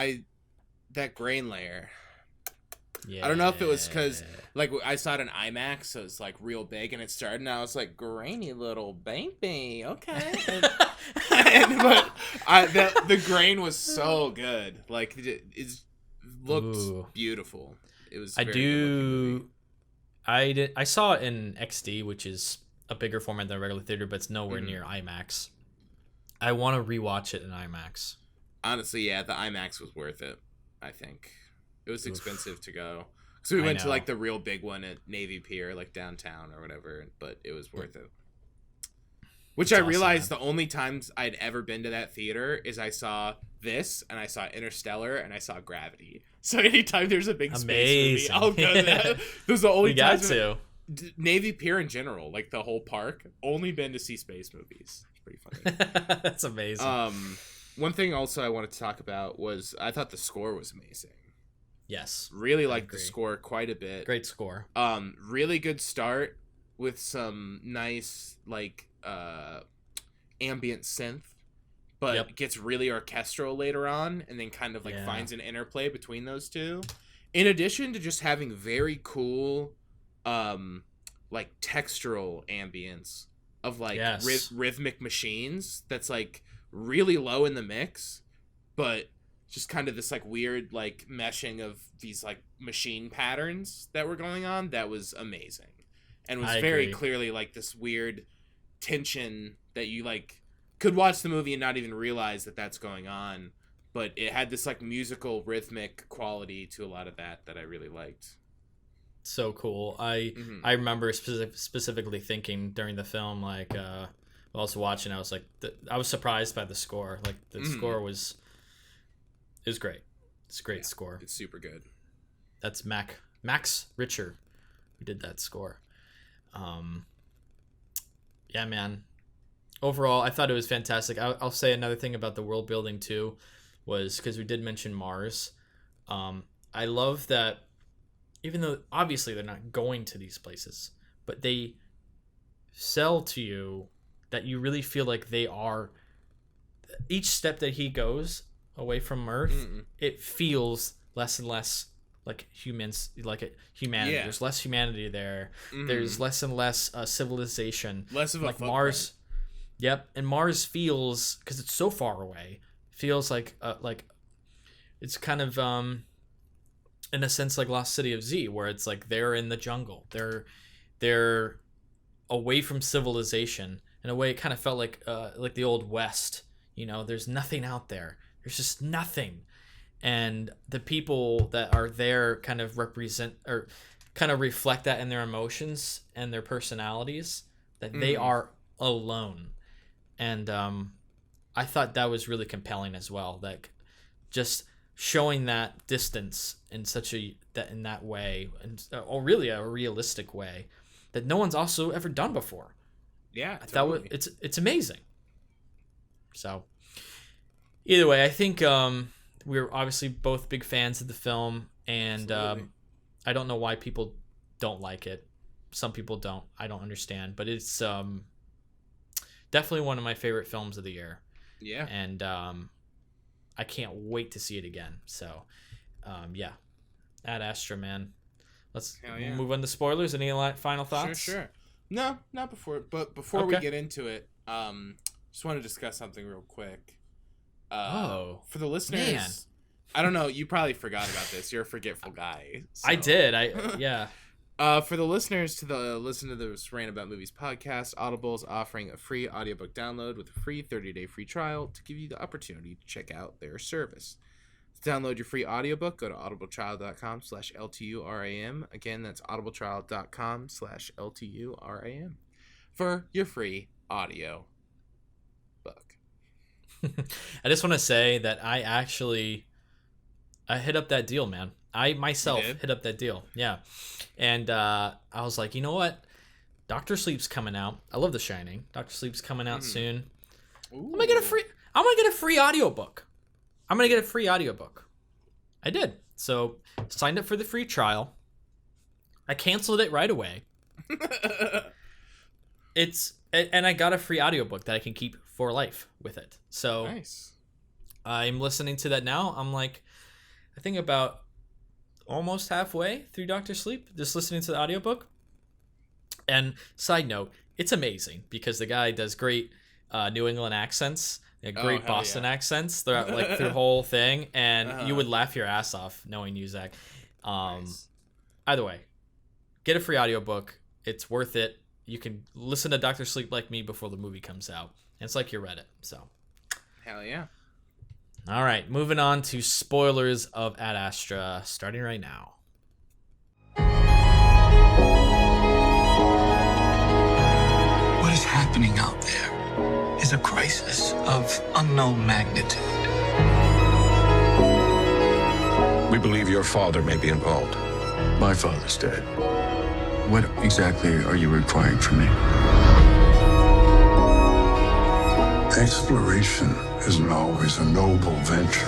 that grain layer. Yeah. I don't know if it was because, like, I saw it in IMAX, so it's, like, real big, and it started, and I was like, grainy little baby, okay. But the grain was so good. Like, it looked beautiful. It was very good. I saw it in XD, which is a bigger format than a regular theater, but it's nowhere near IMAX. I want to rewatch it in IMAX. Honestly, yeah, the IMAX was worth it, I think. It was expensive to go. So we went to like the real big one at Navy Pier, like downtown or whatever, but it was worth it. Which I realized the only times I'd ever been to that theater is I saw this, and I saw Interstellar, and I saw Gravity. So anytime there's a big space movie, I'll go to that. Those are the only times. To. Navy Pier in general, like the whole park, only been to see space movies. It's pretty funny. That's amazing. One thing also I wanted to talk about was I thought the score was amazing. Yes. Really liked the score quite a bit. Great score. Really good start with some nice like ambient synth, but gets really orchestral later on, and then kind of like finds an interplay between those two. In addition to just having very cool like textural ambience of like rhythmic machines that's like really low in the mix, but just kind of this like weird like meshing of these like machine patterns that were going on that was amazing, and was very clearly like this weird tension that you like could watch the movie and not even realize that that's going on, but it had this like musical rhythmic quality to a lot of that I really liked. So cool. I remember specifically thinking during the film, like while I was watching, I was like, I was surprised by the score. Like the score was great. It's a great score. It's super good. That's Max Richter who did that score. Yeah, man. Overall, I thought it was fantastic. I'll say another thing about the world building too, was because we did mention Mars. I love that. Even though obviously they're not going to these places, but they sell to you that you really feel like they are. Each step that he goes away from Earth, it feels less and less like humans, like humanity. Yeah. There's less humanity there. There's less and less civilization. Less of a like footprint. Mars. Yep, and Mars feels, because it's so far away, feels like it's kind of in a sense like Lost City of Z, where it's like they're in the jungle, they're away from civilization. In a way, it kind of felt like the old West. You know, there's nothing out there. There's just nothing, and the people that are there kind of represent or kind of reflect that in their emotions and their personalities, that they are alone. And I thought that was really compelling as well. Like just showing that distance in in that way, or really a realistic way that no one's also ever done before. Yeah, totally. It's amazing. So either way, I think we're obviously both big fans of the film, and I don't know why people don't like it. Some people don't. I don't understand, but it's definitely one of my favorite films of the year. Yeah, and I can't wait to see it again. So, yeah, Ad Astra, man. Let's move on to spoilers. Any final thoughts? Sure. No, not before. But before we get into it, just want to discuss something real quick. For the listeners, man. I don't know. You probably forgot about this. You're a forgetful guy. So. I did. Yeah. For the listeners to listen to this Rant About Movies podcast, Audible is offering a free audiobook download with a free 30-day free trial to give you the opportunity to check out their service. To download your free audiobook, go to audibletrial.com/LTURAM. Again, that's audibletrial.com/LTURAM for your free audio book. I just want to say that I hit up that deal, man. I myself hit up that deal. Yeah. And I was like, you know what? Dr. Sleep's coming out. I love The Shining. Dr. Sleep's coming out soon. I'm gonna get a free audiobook. I'm gonna get a free audiobook. I did. So signed up for the free trial. I canceled it right away. And I got a free audiobook that I can keep for life with it. So nice. I'm listening to that now. I'm like, I think about almost halfway through Dr. Sleep, just listening to the audiobook. And side note, it's amazing because the guy does great New England accents, great Boston accents throughout like the whole thing, and you would laugh your ass off knowing you, Zach. Nice. Either way, get a free audiobook. It's worth it. You can listen to Dr. Sleep like me before the movie comes out. And it's like you read it. So hell yeah. All right, moving on to spoilers of Ad Astra, starting right now. What is happening out there is a crisis of unknown magnitude. We believe your father may be involved. My father's dead. What exactly are you requiring from me? Exploration isn't always a noble venture.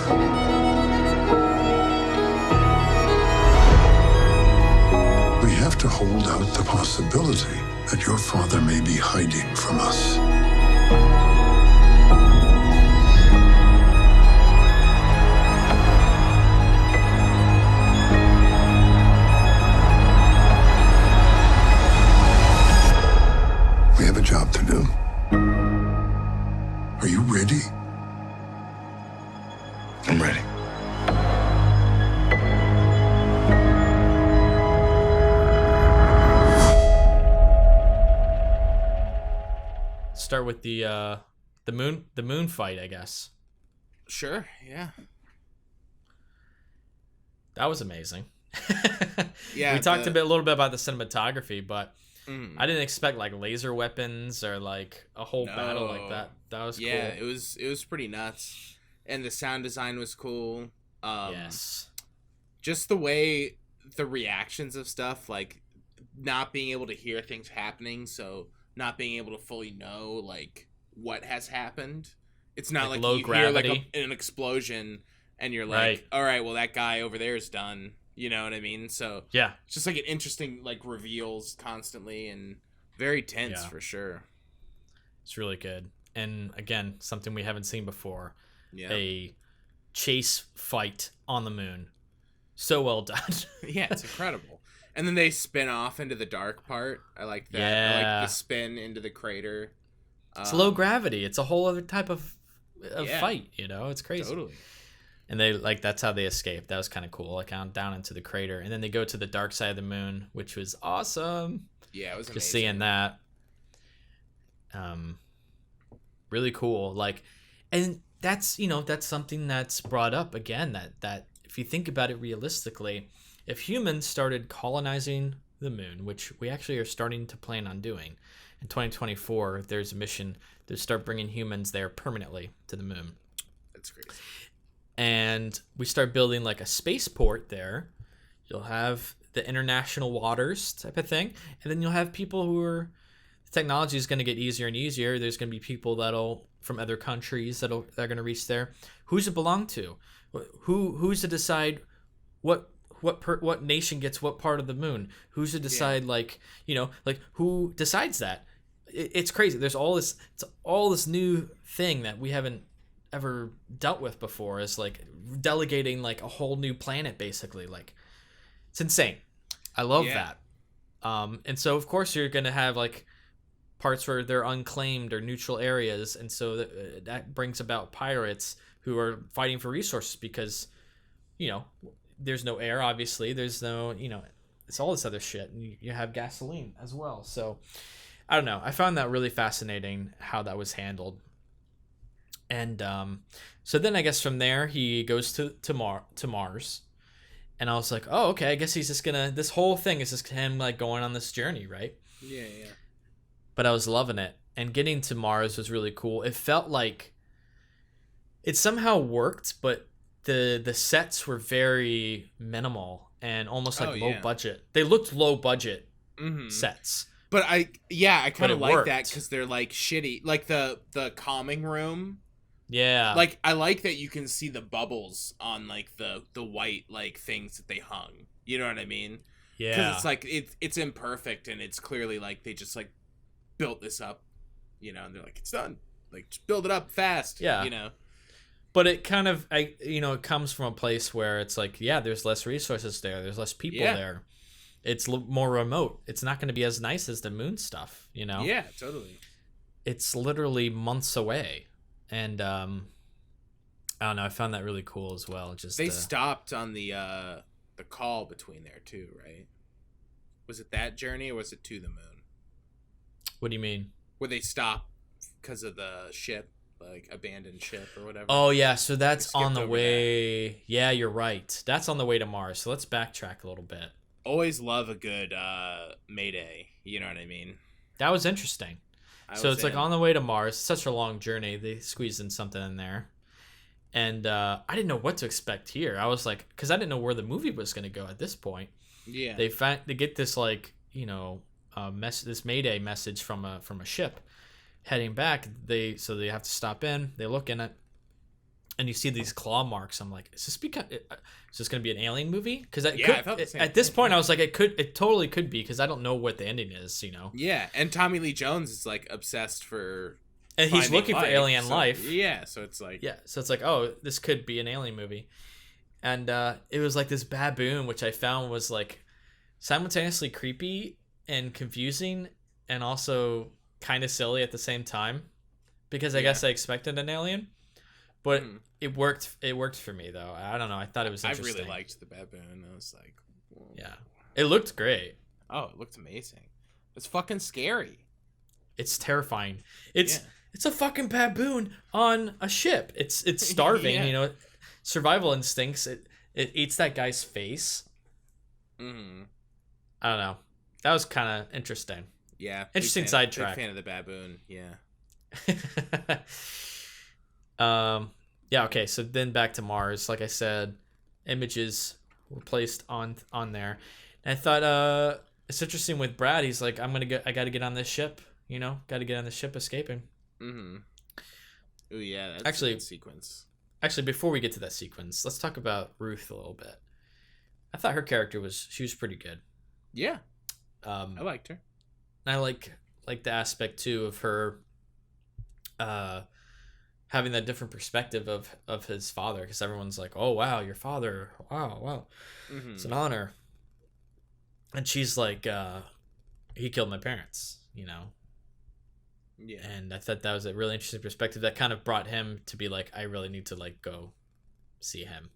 We have to hold out the possibility that your father may be hiding from us. We have a job to do. Are you ready? I'm ready. Start with the moon fight, I guess. Sure, yeah. That was amazing. Yeah, we talked a little bit about the cinematography, but Mm. I didn't expect like laser weapons or like a whole battle like that. That was cool. Yeah, it was pretty nuts, and the sound design was cool. Yes. Just the way the reactions of stuff, like not being able to hear things happening, so not being able to fully know like what has happened. It's not like low you gravity. hear like an explosion and you're like, Right. all right, well that guy over there is done. You know what I mean? So Yeah. it's just like an interesting like reveals constantly and very tense Yeah. for sure. It's really good. And again, something we haven't seen before. Yeah. A chase fight on the moon. So well done. Yeah, it's incredible. And then they spin off into the dark part. I like that. I Yeah. like the spin into the crater. It's low gravity. It's a whole other type of Yeah. fight, you know? It's crazy. Totally. And they like that's how they escape. That was kind of cool. Like down into the crater, and then they go to the dark side of the moon, which was awesome. Yeah, it was Just amazing. seeing that. Really cool. Like, and that's that's something that's brought up again. That if you think about it realistically, if humans started colonizing the moon, which we actually are starting to plan on doing in 2024, there's a mission to start bringing humans there permanently to the moon. That's crazy. And we start building like a spaceport there. You'll have the international waters type of thing, and then you'll have people who are the technology is going to get easier and easier. There's going to be people that'll from other countries that are going to reach there. Who's it belong to? Who's to decide what nation gets what part of the moon? Who's to decide like who decides that? It's crazy. There's all this new thing that we haven't ever dealt with before, is like delegating like a whole new planet basically. Like it's insane. I love that. And so of course you're gonna have like parts where they're unclaimed or neutral areas, and so that brings about pirates who are fighting for resources because there's no air, obviously there's no it's all this other shit, and you have gasoline as well. So I don't know, I found that really fascinating how that was handled. And so then I guess from there he goes to Mars, and I was like, oh, okay, I guess he's just gonna, this whole thing is just him like going on this journey, right? Yeah. But I was loving it, and getting to Mars was really cool. It felt like it somehow worked, but the sets were very minimal and almost like low budget. They looked low budget sets. But I kind of like worked. that because they're like shitty, like the calming room. Yeah. Like I like that you can see the bubbles on like the white like things that they hung. You know what I mean? Yeah. Because it's like it's imperfect, and it's clearly like they just like built this up, and they're like, it's done. Like just build it up fast. Yeah. But it kind of it comes from a place where it's like, yeah, there's less resources there. There's less people there. It's more remote. It's not going to be as nice as the moon stuff, Yeah, totally. It's literally months away. And I don't know, I found that really cool as well. Just they stopped on the call between there too, right? Was it that journey or was it to the moon? What do you mean? Where they stopped because of the ship, like abandoned ship or whatever. Oh yeah, so that's on the way. That. Yeah, you're right. That's on the way to Mars. So let's backtrack a little bit. Always love a good Mayday. You know what I mean? That was interesting. So it's like on the way to Mars. Such a long journey. They squeezed in something in there. And I didn't know what to expect here. I was like, because I didn't know where the movie was going to go at this point. Yeah. They get this like, this Mayday message from a ship heading back. They have to stop in. They look in it, and you see these claw marks. I'm like, is this going to be an alien movie? Because at this point I was like, it totally could be, because I don't know what the ending is. Yeah, and Tommy Lee Jones is like obsessed for. And he's looking for alien life. Yeah, so it's like... Yeah, so it's like, oh, this could be an alien movie. And it was like this baboon, which I found was like simultaneously creepy and confusing and also kind of silly at the same time. Because I guess I expected an alien. But it worked for me, though. I don't know. I thought it was interesting. I really liked the baboon. I was like... Whoa. Yeah. It looked great. Oh, it looked amazing. It's fucking scary. It's terrifying. It's a fucking baboon on a ship. It's starving, survival instincts. It eats that guy's face. Mm-hmm. I don't know. That was kind of interesting. Yeah. Interesting sidetrack. Big fan of the baboon. Yeah. Yeah. Okay. So then back to Mars. Like I said, images were placed on there, and I thought it's interesting with Brad. He's like, I got to get on this ship. Got to get on the ship, escaping. Mm-hmm. Oh yeah, that's actually a good sequence. Actually, before we get to that sequence, let's talk about Ruth a little bit. I thought her character was pretty good. Yeah. I liked her. And I like the aspect too of her having that different perspective of his father, because everyone's like, "Oh wow, your father! Wow, Mm-hmm. It's an honor." And she's like, "He killed my parents," Yeah. And I thought that was a really interesting perspective that kind of brought him to be like, I really need to like go see him.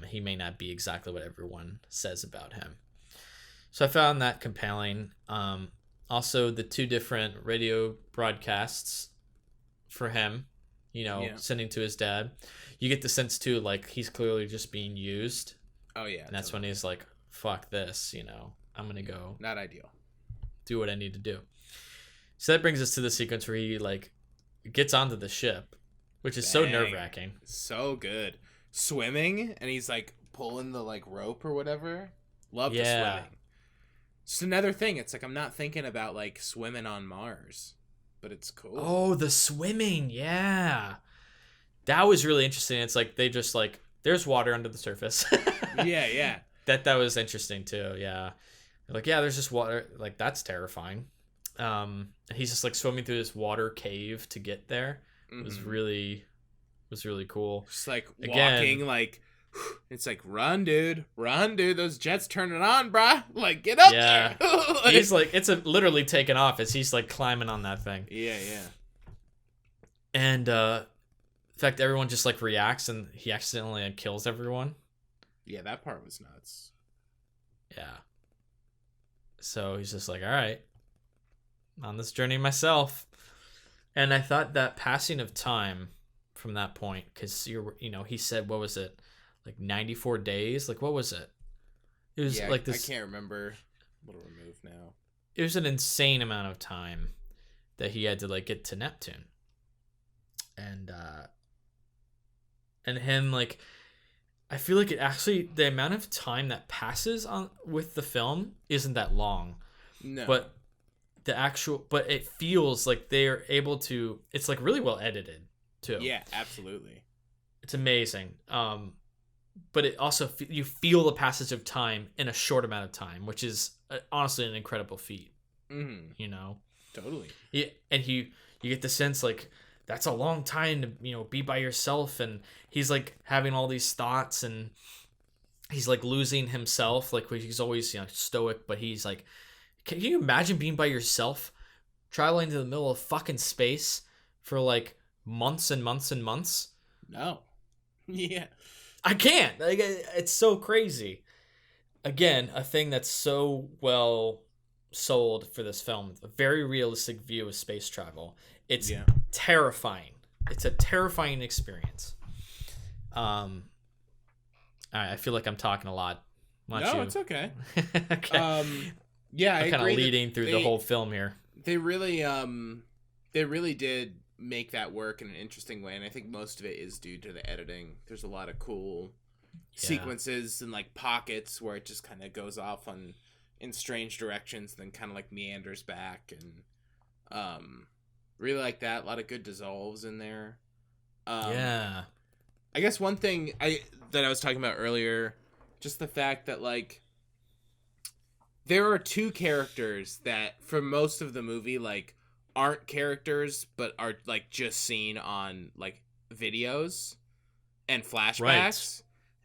He may not be exactly what everyone says about him. So I found that compelling. Also, the 2 different radio broadcasts for him, sending to his dad. You get the sense too, like he's clearly just being used. Oh yeah. And that's when he's like, fuck this, I'm going to go. Not ideal. Do what I need to do. So that brings us to the sequence where he like gets onto the ship, which is so nerve-wracking. So good. Swimming, and he's like pulling the like rope or whatever. Love the swimming. Just another thing. It's like I'm not thinking about like swimming on Mars, but it's cool. Oh, the swimming, yeah. That was really interesting. It's like they just like there's water under the surface. Yeah. That was interesting tue. Yeah. Like, yeah, there's just water. Like that's terrifying. He's just like swimming through this water cave to get there. It was really cool. Just like walking, like it's like run, dude, those jets turning on, brah. Like get up there. He's like it's literally taken off as he's like climbing on that thing. Yeah. And in fact, everyone just like reacts, and he accidentally like, kills everyone. Yeah, that part was nuts. Yeah. So he's just like, all right, on this journey myself. And I thought that passing of time from that point, because he said, what was it, like 94 days? Like, what was it? It was like this. I can't remember. A little removed now. It was an insane amount of time that he had to like get to Neptune. And him like, I feel like it actually, the amount of time that passes on with the film isn't that long. No. But it feels like they're able to, it's like really well edited too. Yeah, absolutely. It's amazing. But it also, you feel the passage of time in a short amount of time, which is honestly an incredible feat. Mm-hmm. Totally. Yeah, and you get the sense like, that's a long time to, be by yourself. And he's like having all these thoughts, and he's like losing himself. Like he's always, stoic, but he's like, can you imagine being by yourself, traveling to the middle of fucking space for like months and months and months? No. Yeah. I can't. Like, it's so crazy. Again, a thing that's so well sold for this film. A very realistic view of space travel. It's terrifying. It's a terrifying experience. All right, I feel like I'm talking a lot. It's okay. Okay. Yeah, I'm kind of leading through the whole film here. They really did make that work in an interesting way, and I think most of it is due to the editing. There's a lot of cool sequences and like pockets where it just kind of goes off in strange directions, then kind of like meanders back, and really like that. A lot of good dissolves in there. I guess one thing that I was talking about earlier, just the fact that like there are two characters that for most of the movie like aren't characters but are like just seen on like videos and flashbacks. Right.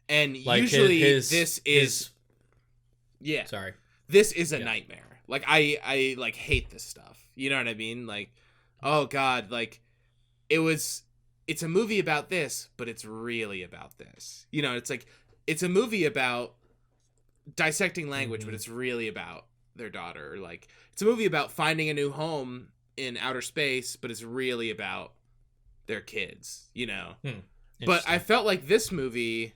And like usually this is a nightmare. Like I like hate this stuff. You know what I mean? Like, oh god, like it's a movie about this, but it's really about this. You know, it's like it's a movie about dissecting language, but it's really about their daughter. Like it's a movie about finding a new home in outer space, but it's really about their kids, you know. But I felt like this movie,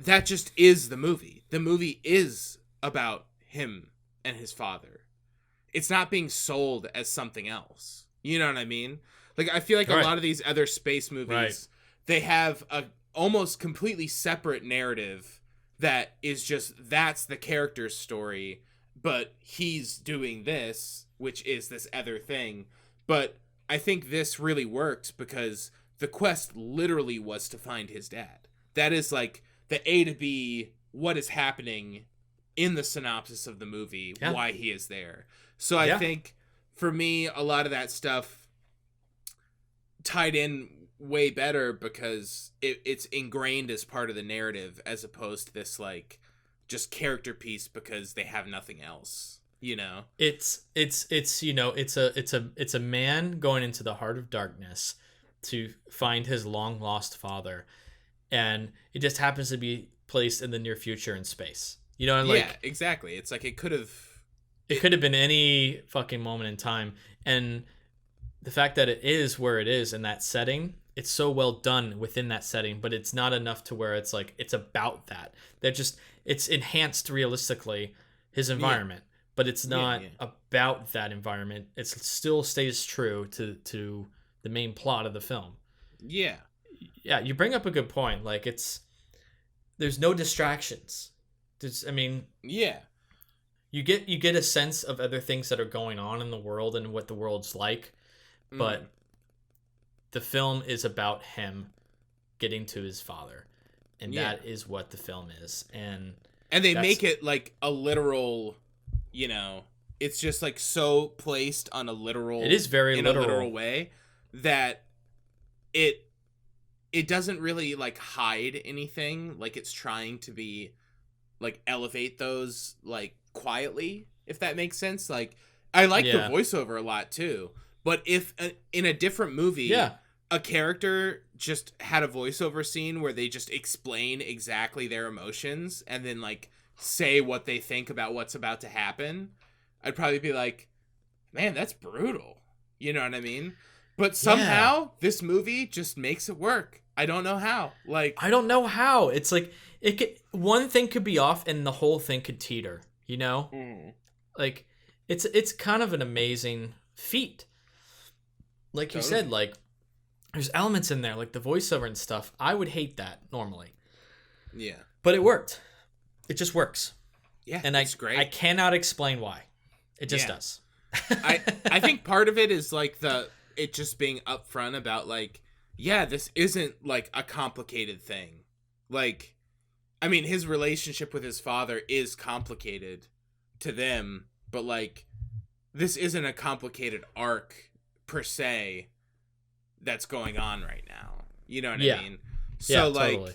that just is the movie. The movie is about him and his father. It's not being sold as something else. You know what I mean? Like, I feel like a lot of these other space movies, they have a almost completely separate narrative that is just, that's the character's story, but he's doing this, which is this other thing. But I think this really worked because the quest literally was to find his dad. That is like the A to B, what is happening in the synopsis of the movie, why he is there. So I think for me, a lot of that stuff tied in way better because it's ingrained as part of the narrative as opposed to this like just character piece because they have nothing else, you know. It's you know, it's a man going into the heart of darkness to find his long lost father, and it just happens to be placed in the near future in space, you know. And like exactly, it's like it could have been any fucking moment in time, and the fact that it is where it is in that setting, it's so well done within that setting, but it's not enough to where it's like it's about that. It's enhanced realistically his environment, but it's not about that environment. It still stays true to the main plot of the film. Yeah, you bring up a good point. Like there's no distractions. You get a sense of other things that are going on in the world and what the world's like. But the film is about him getting to his father, and that is what the film is. And they make it like a literal, you know, it's just like so placed on a literal. It is very in literal. A literal way that it doesn't really like hide anything. Like it's trying to be like elevate those like quietly, if that makes sense. Like I like the voiceover a lot too. But if in a different movie, a character just had a voiceover scene where they just explain exactly their emotions and then like say what they think about what's about to happen, I'd probably be like, man, that's brutal. You know what I mean? But somehow this movie just makes it work. I don't know how. Like I don't know how. It's like one thing could be off and the whole thing could teeter, you know? Like it's kind of an amazing feat. Like you said, like, there's elements in there, like the voiceover and stuff. I would hate that normally. Yeah. But it worked. It just works. Yeah, and it's great. I cannot explain why. It just does. I think part of it is, like, it just being upfront about, like, this isn't, like, a complicated thing. Like, I mean, his relationship with his father is complicated to them, but, like, this isn't a complicated arc per se that's going on right now. You know what I mean? So like totally.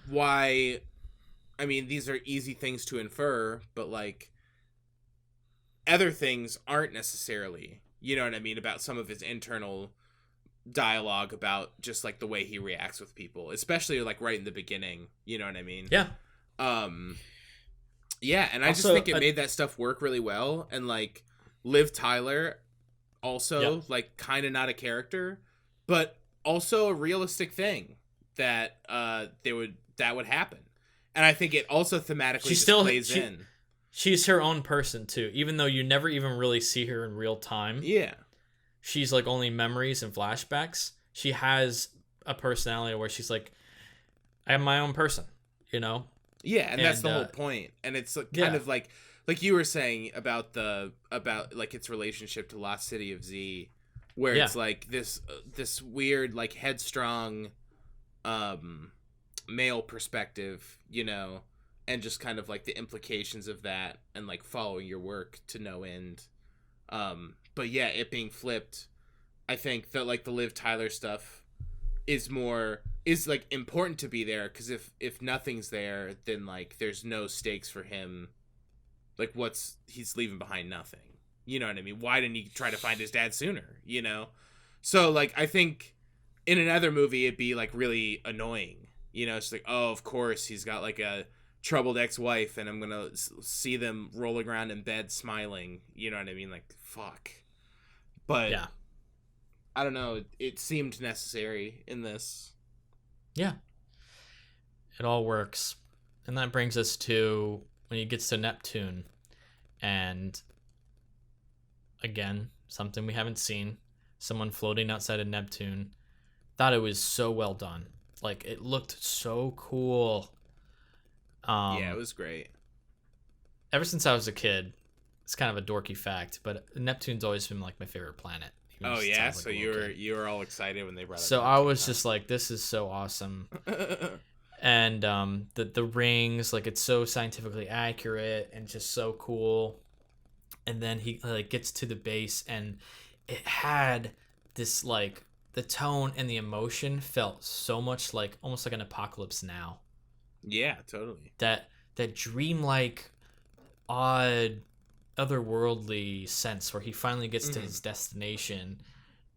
Why I mean these are easy things to infer, but like other things aren't necessarily, you know what I mean, about some of his internal dialogue about just like the way he reacts with people, especially like right in the beginning, you know what I mean? And I also, just think it made that stuff work really well. And like Liv Tyler also like kind of not a character, but also a realistic thing that would happen. And I think it also thematically plays in. She's her own person too, even though you never even really see her in real time. she's like only memories and flashbacks, she has a personality where she's like, I am my own person, you know? Yeah, and that's the whole point. And it's kind of like you were saying about like its relationship to Lost City of Z, where it's like this weird like headstrong male perspective, you know, and just kind of like the implications of that and like following your work to no end. But yeah, it being flipped, I think that like the Liv Tyler stuff is like important to be there, because if nothing's there, then like there's no stakes for him. Like he's leaving behind nothing. You know what I mean? Why didn't he try to find his dad sooner? You know? So like I think in another movie it'd be like really annoying. You know, it's like, oh, of course he's got like a troubled ex-wife and I'm gonna see them rolling around in bed smiling. You know what I mean? Like, fuck. But yeah, I don't know. It seemed necessary in this. Yeah. It all works. And that brings us to when he gets to Neptune. And again, something we haven't seen. Someone floating outside of Neptune. Thought it was so well done. Like, it looked so cool. Yeah, it was great. Ever since I was a kid, it's kind of a dorky fact, but Neptune's always been like my favorite planet. Oh yeah, so you were all excited when they brought it. So I was just like, this is so awesome. And the rings, like, it's so scientifically accurate and just so cool. And then he like gets to the base, and it had this like the tone and the emotion felt so much like almost like an Apocalypse Now. Yeah, totally. That dreamlike, odd, otherworldly sense where he finally gets to his destination,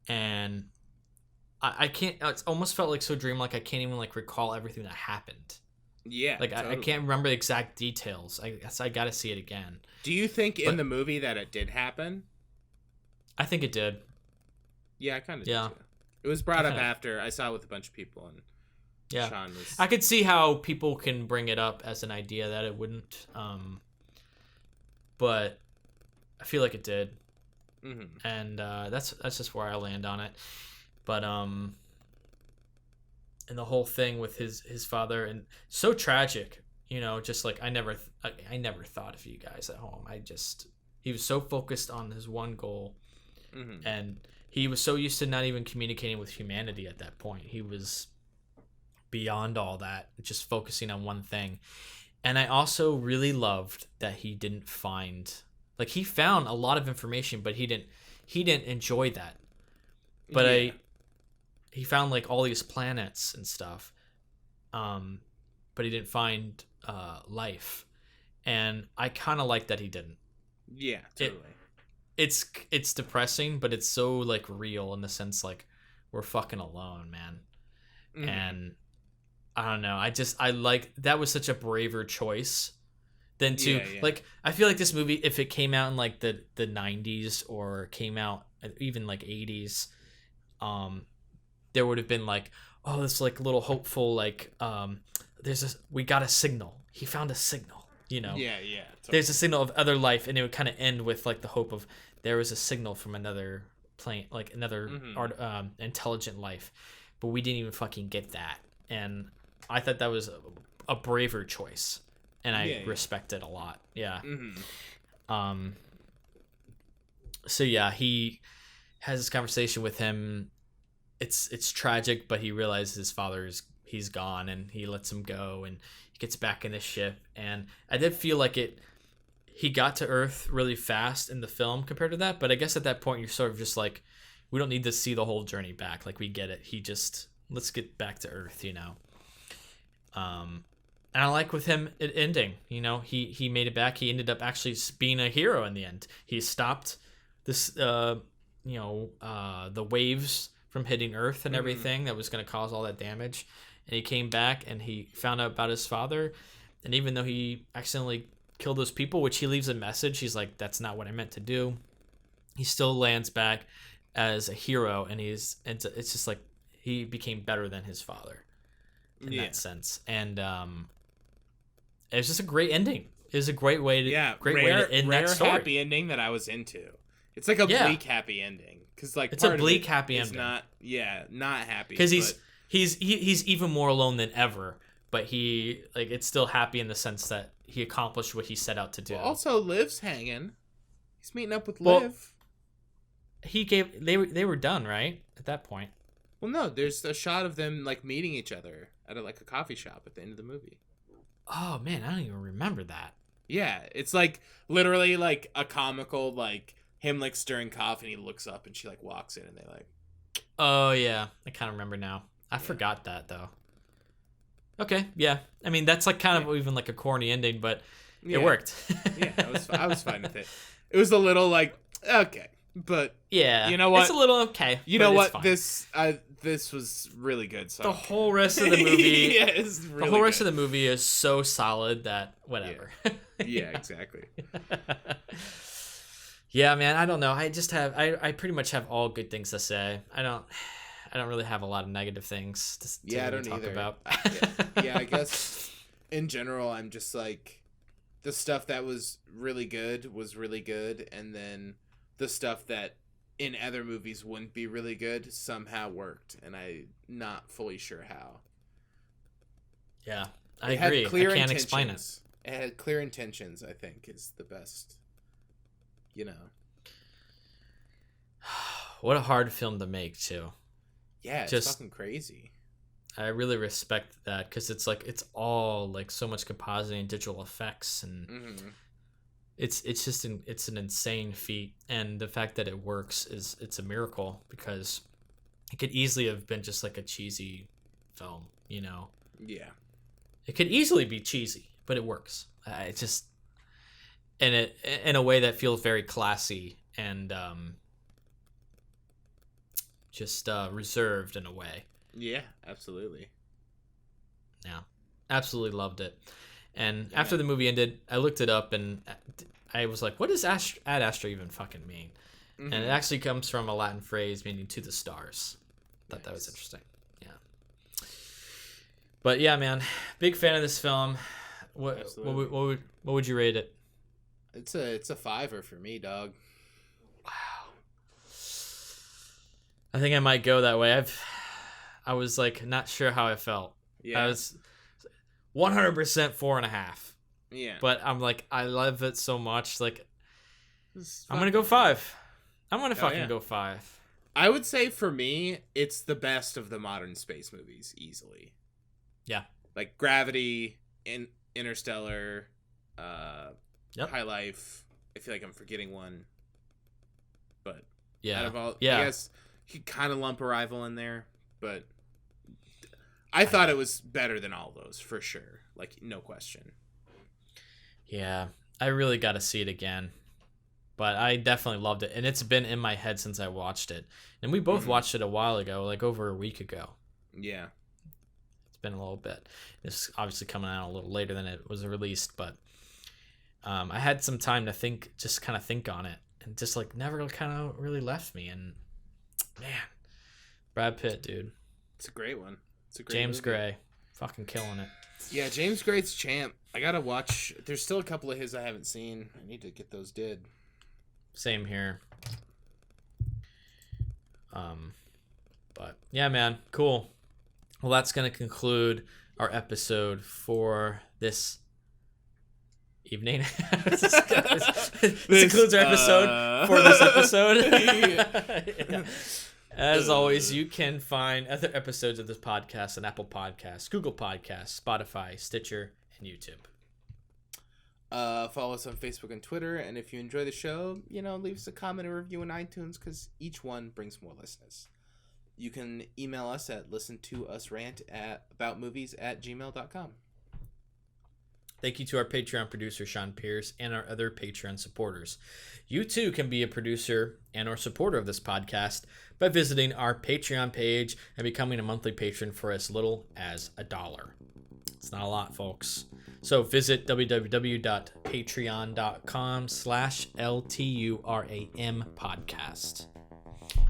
and I can't. It's almost felt like so dreamlike. I can't even like recall everything that happened. Yeah, like totally. I can't remember the exact details. I guess I got to see it again. Do you think in the movie that it did happen? I think it did. Yeah, I kind of did too. It was brought up after I saw it with a bunch of people, and Sean was... I could see how people can bring it up as an idea that it wouldn't, but I feel like it did, and that's just where I land on it. But and the whole thing with his father, and so tragic, you know, just like I never thought of you guys at home. He was so focused on his one goal, and he was so used to not even communicating with humanity at that point. He was beyond all that, just focusing on one thing. And I also really loved that he didn't find, like, he found a lot of information, but he didn't enjoy that. But he found like all these planets and stuff, but he didn't find life, and I kind of like that he didn't. Yeah, totally. It's depressing, but it's so like real in the sense like we're fucking alone, man. And I don't know. I like that was such a braver choice than to like. I feel like this movie, if it came out in like the 90s or came out even like 80s, there would have been like, oh, this like little hopeful like we got a signal. He found a signal, you know. Yeah. Totally. There's a signal of other life, and it would kind of end with like the hope of there was a signal from another plane, like another intelligent life, but we didn't even fucking get that. And I thought that was a braver choice, and I respect it a lot. Yeah. So yeah, he has this conversation with him. It's tragic, but he realizes his he's gone, and he lets him go, and he gets back in the ship. And I did feel like he got to Earth really fast in the film compared to that, but I guess at that point you're sort of just like, we don't need to see the whole journey back. Like, we get it. Let's get back to Earth, you know. And I like with him it ending, you know, he made it back. He ended up actually being a hero in the end. He stopped this, the waves from hitting Earth and everything that was going to cause all that damage. And he came back and he found out about his father. And even though he accidentally killed those people, which he leaves a message, he's like, that's not what I meant to do. He still lands back as a hero, and it's just like he became better than his father in that sense. And it was just a great ending. It was a great way to way to end that story. Happy ending that I was into. It's like a bleak happy ending, because like it's a bleak happy ending. Not happy because he's even more alone than ever. But it's still happy in the sense that he accomplished what he set out to do. Well, also, Liv's hanging. He's meeting up with Liv. They were done, right? At that point. Well, no, there's a shot of them like meeting each other at a coffee shop at the end of the movie. Oh man, I don't even remember that. Yeah, it's like literally like a comical like him like stirring coffee and he looks up and she like walks in and they like. Oh yeah, I kind of remember now. I forgot that though. Okay, yeah. I mean that's like kind of even like a corny ending, but it worked. Yeah, I was fine with it. It was a little like okay, but yeah, you know what? It's a little okay. You know what? This was really good. So the whole rest of the movie, the whole rest of the movie is so solid that whatever. Yeah, exactly. Yeah, man. I don't know. I pretty much have all good things to say. I don't really have a lot of negative things to I don't talk either. about. Yeah, I guess in general, I'm just like the stuff that was really good, and then the stuff that in other movies wouldn't be really good somehow worked, and I'm not fully sure how. Yeah, I agree. I can't explain it. It had clear intentions, I think, is the best. You know. What a hard film to make, too. Yeah, it's fucking crazy. I really respect that because it's like it's all like so much compositing and digital effects, and it's just it's an insane feat. And the fact that it works it's a miracle because it could easily have been just like a cheesy film, you know? Yeah, it could easily be cheesy, but it works. It just in a way that feels very classy and just reserved in a way. Yeah, absolutely. Yeah, absolutely loved it. And after the movie ended, I looked it up and I was like, what does Ad Astra even fucking mean? And it actually comes from a Latin phrase meaning to the stars. Thought that was interesting. Yeah. But yeah, man, big fan of this film. What would you rate it? It's a 5 for me, dog. Wow. I think I might go that way. I was like not sure how I felt. Yeah. I was 100% 4.5. Yeah. But I'm like, I love it so much. Like, I'm gonna go 5. I'm gonna go 5. I would say for me, it's the best of the modern space movies, easily. Yeah. Like Gravity, Interstellar, High Life. I feel like I'm forgetting one. But out of all, I guess you could kind of lump Arrival in there, but I thought it was better than all those for sure. Like, no question. Yeah, I really got to see it again. But I definitely loved it. And it's been in my head since I watched it. And we both watched it a while ago, like over a week ago. Yeah. It's been a little bit. It's obviously coming out a little later than it was released. But I had some time to think on it. And just like never kind of really left me. And man, Brad Pitt, dude. It's a great one. It's a great James movie. Gray. Fucking killing it. Yeah, James Gray's champ. I gotta watch. There's still a couple of his I haven't seen. I need to get those did. Same here. But yeah, man, cool. Well, that's gonna conclude our episode for this evening. This concludes our episode for this episode. Yeah. As always, you can find other episodes of this podcast on Apple Podcasts, Google Podcasts, Spotify, Stitcher, and YouTube. Follow us on Facebook and Twitter, and if you enjoy the show, leave us a comment or review on iTunes, because each one brings more listeners. You can email us at listentousrant@aboutmovies@gmail.com. Thank you to our Patreon producer, Sean Pierce, and our other Patreon supporters. You too can be a producer and or supporter of this podcast by visiting our Patreon page and becoming a monthly patron for as little as $1. It's not a lot, folks. So visit www.patreon.com/LTURAM podcast.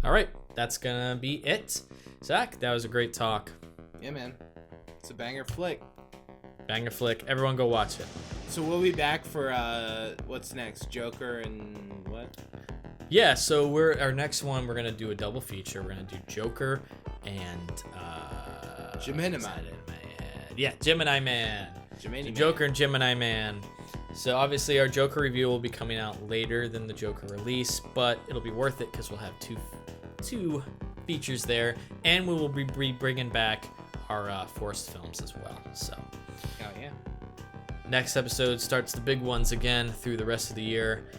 All right, that's going to be it. Zach, that was a great talk. Yeah, man. It's a banger flick. Banger flick. Everyone go watch it. So we'll be back for what's next? Joker and what? Yeah, so our next one, we're gonna do a double feature. We're gonna do Joker and Gemini Man. Yeah, Gemini Man. Joker and Gemini Man. So obviously our Joker review will be coming out later than the Joker release, but it'll be worth it because we'll have two features there, and we will be bringing back our Forced films as well. So, oh yeah. Next episode starts the big ones again through the rest of the year.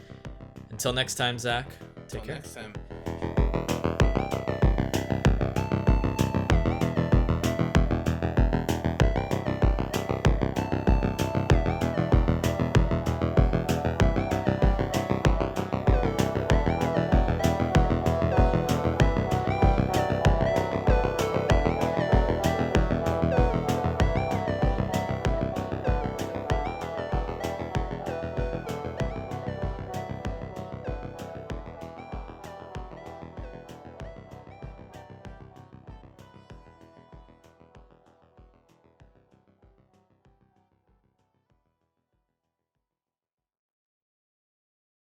Until next time, Zach. Take care. Next time.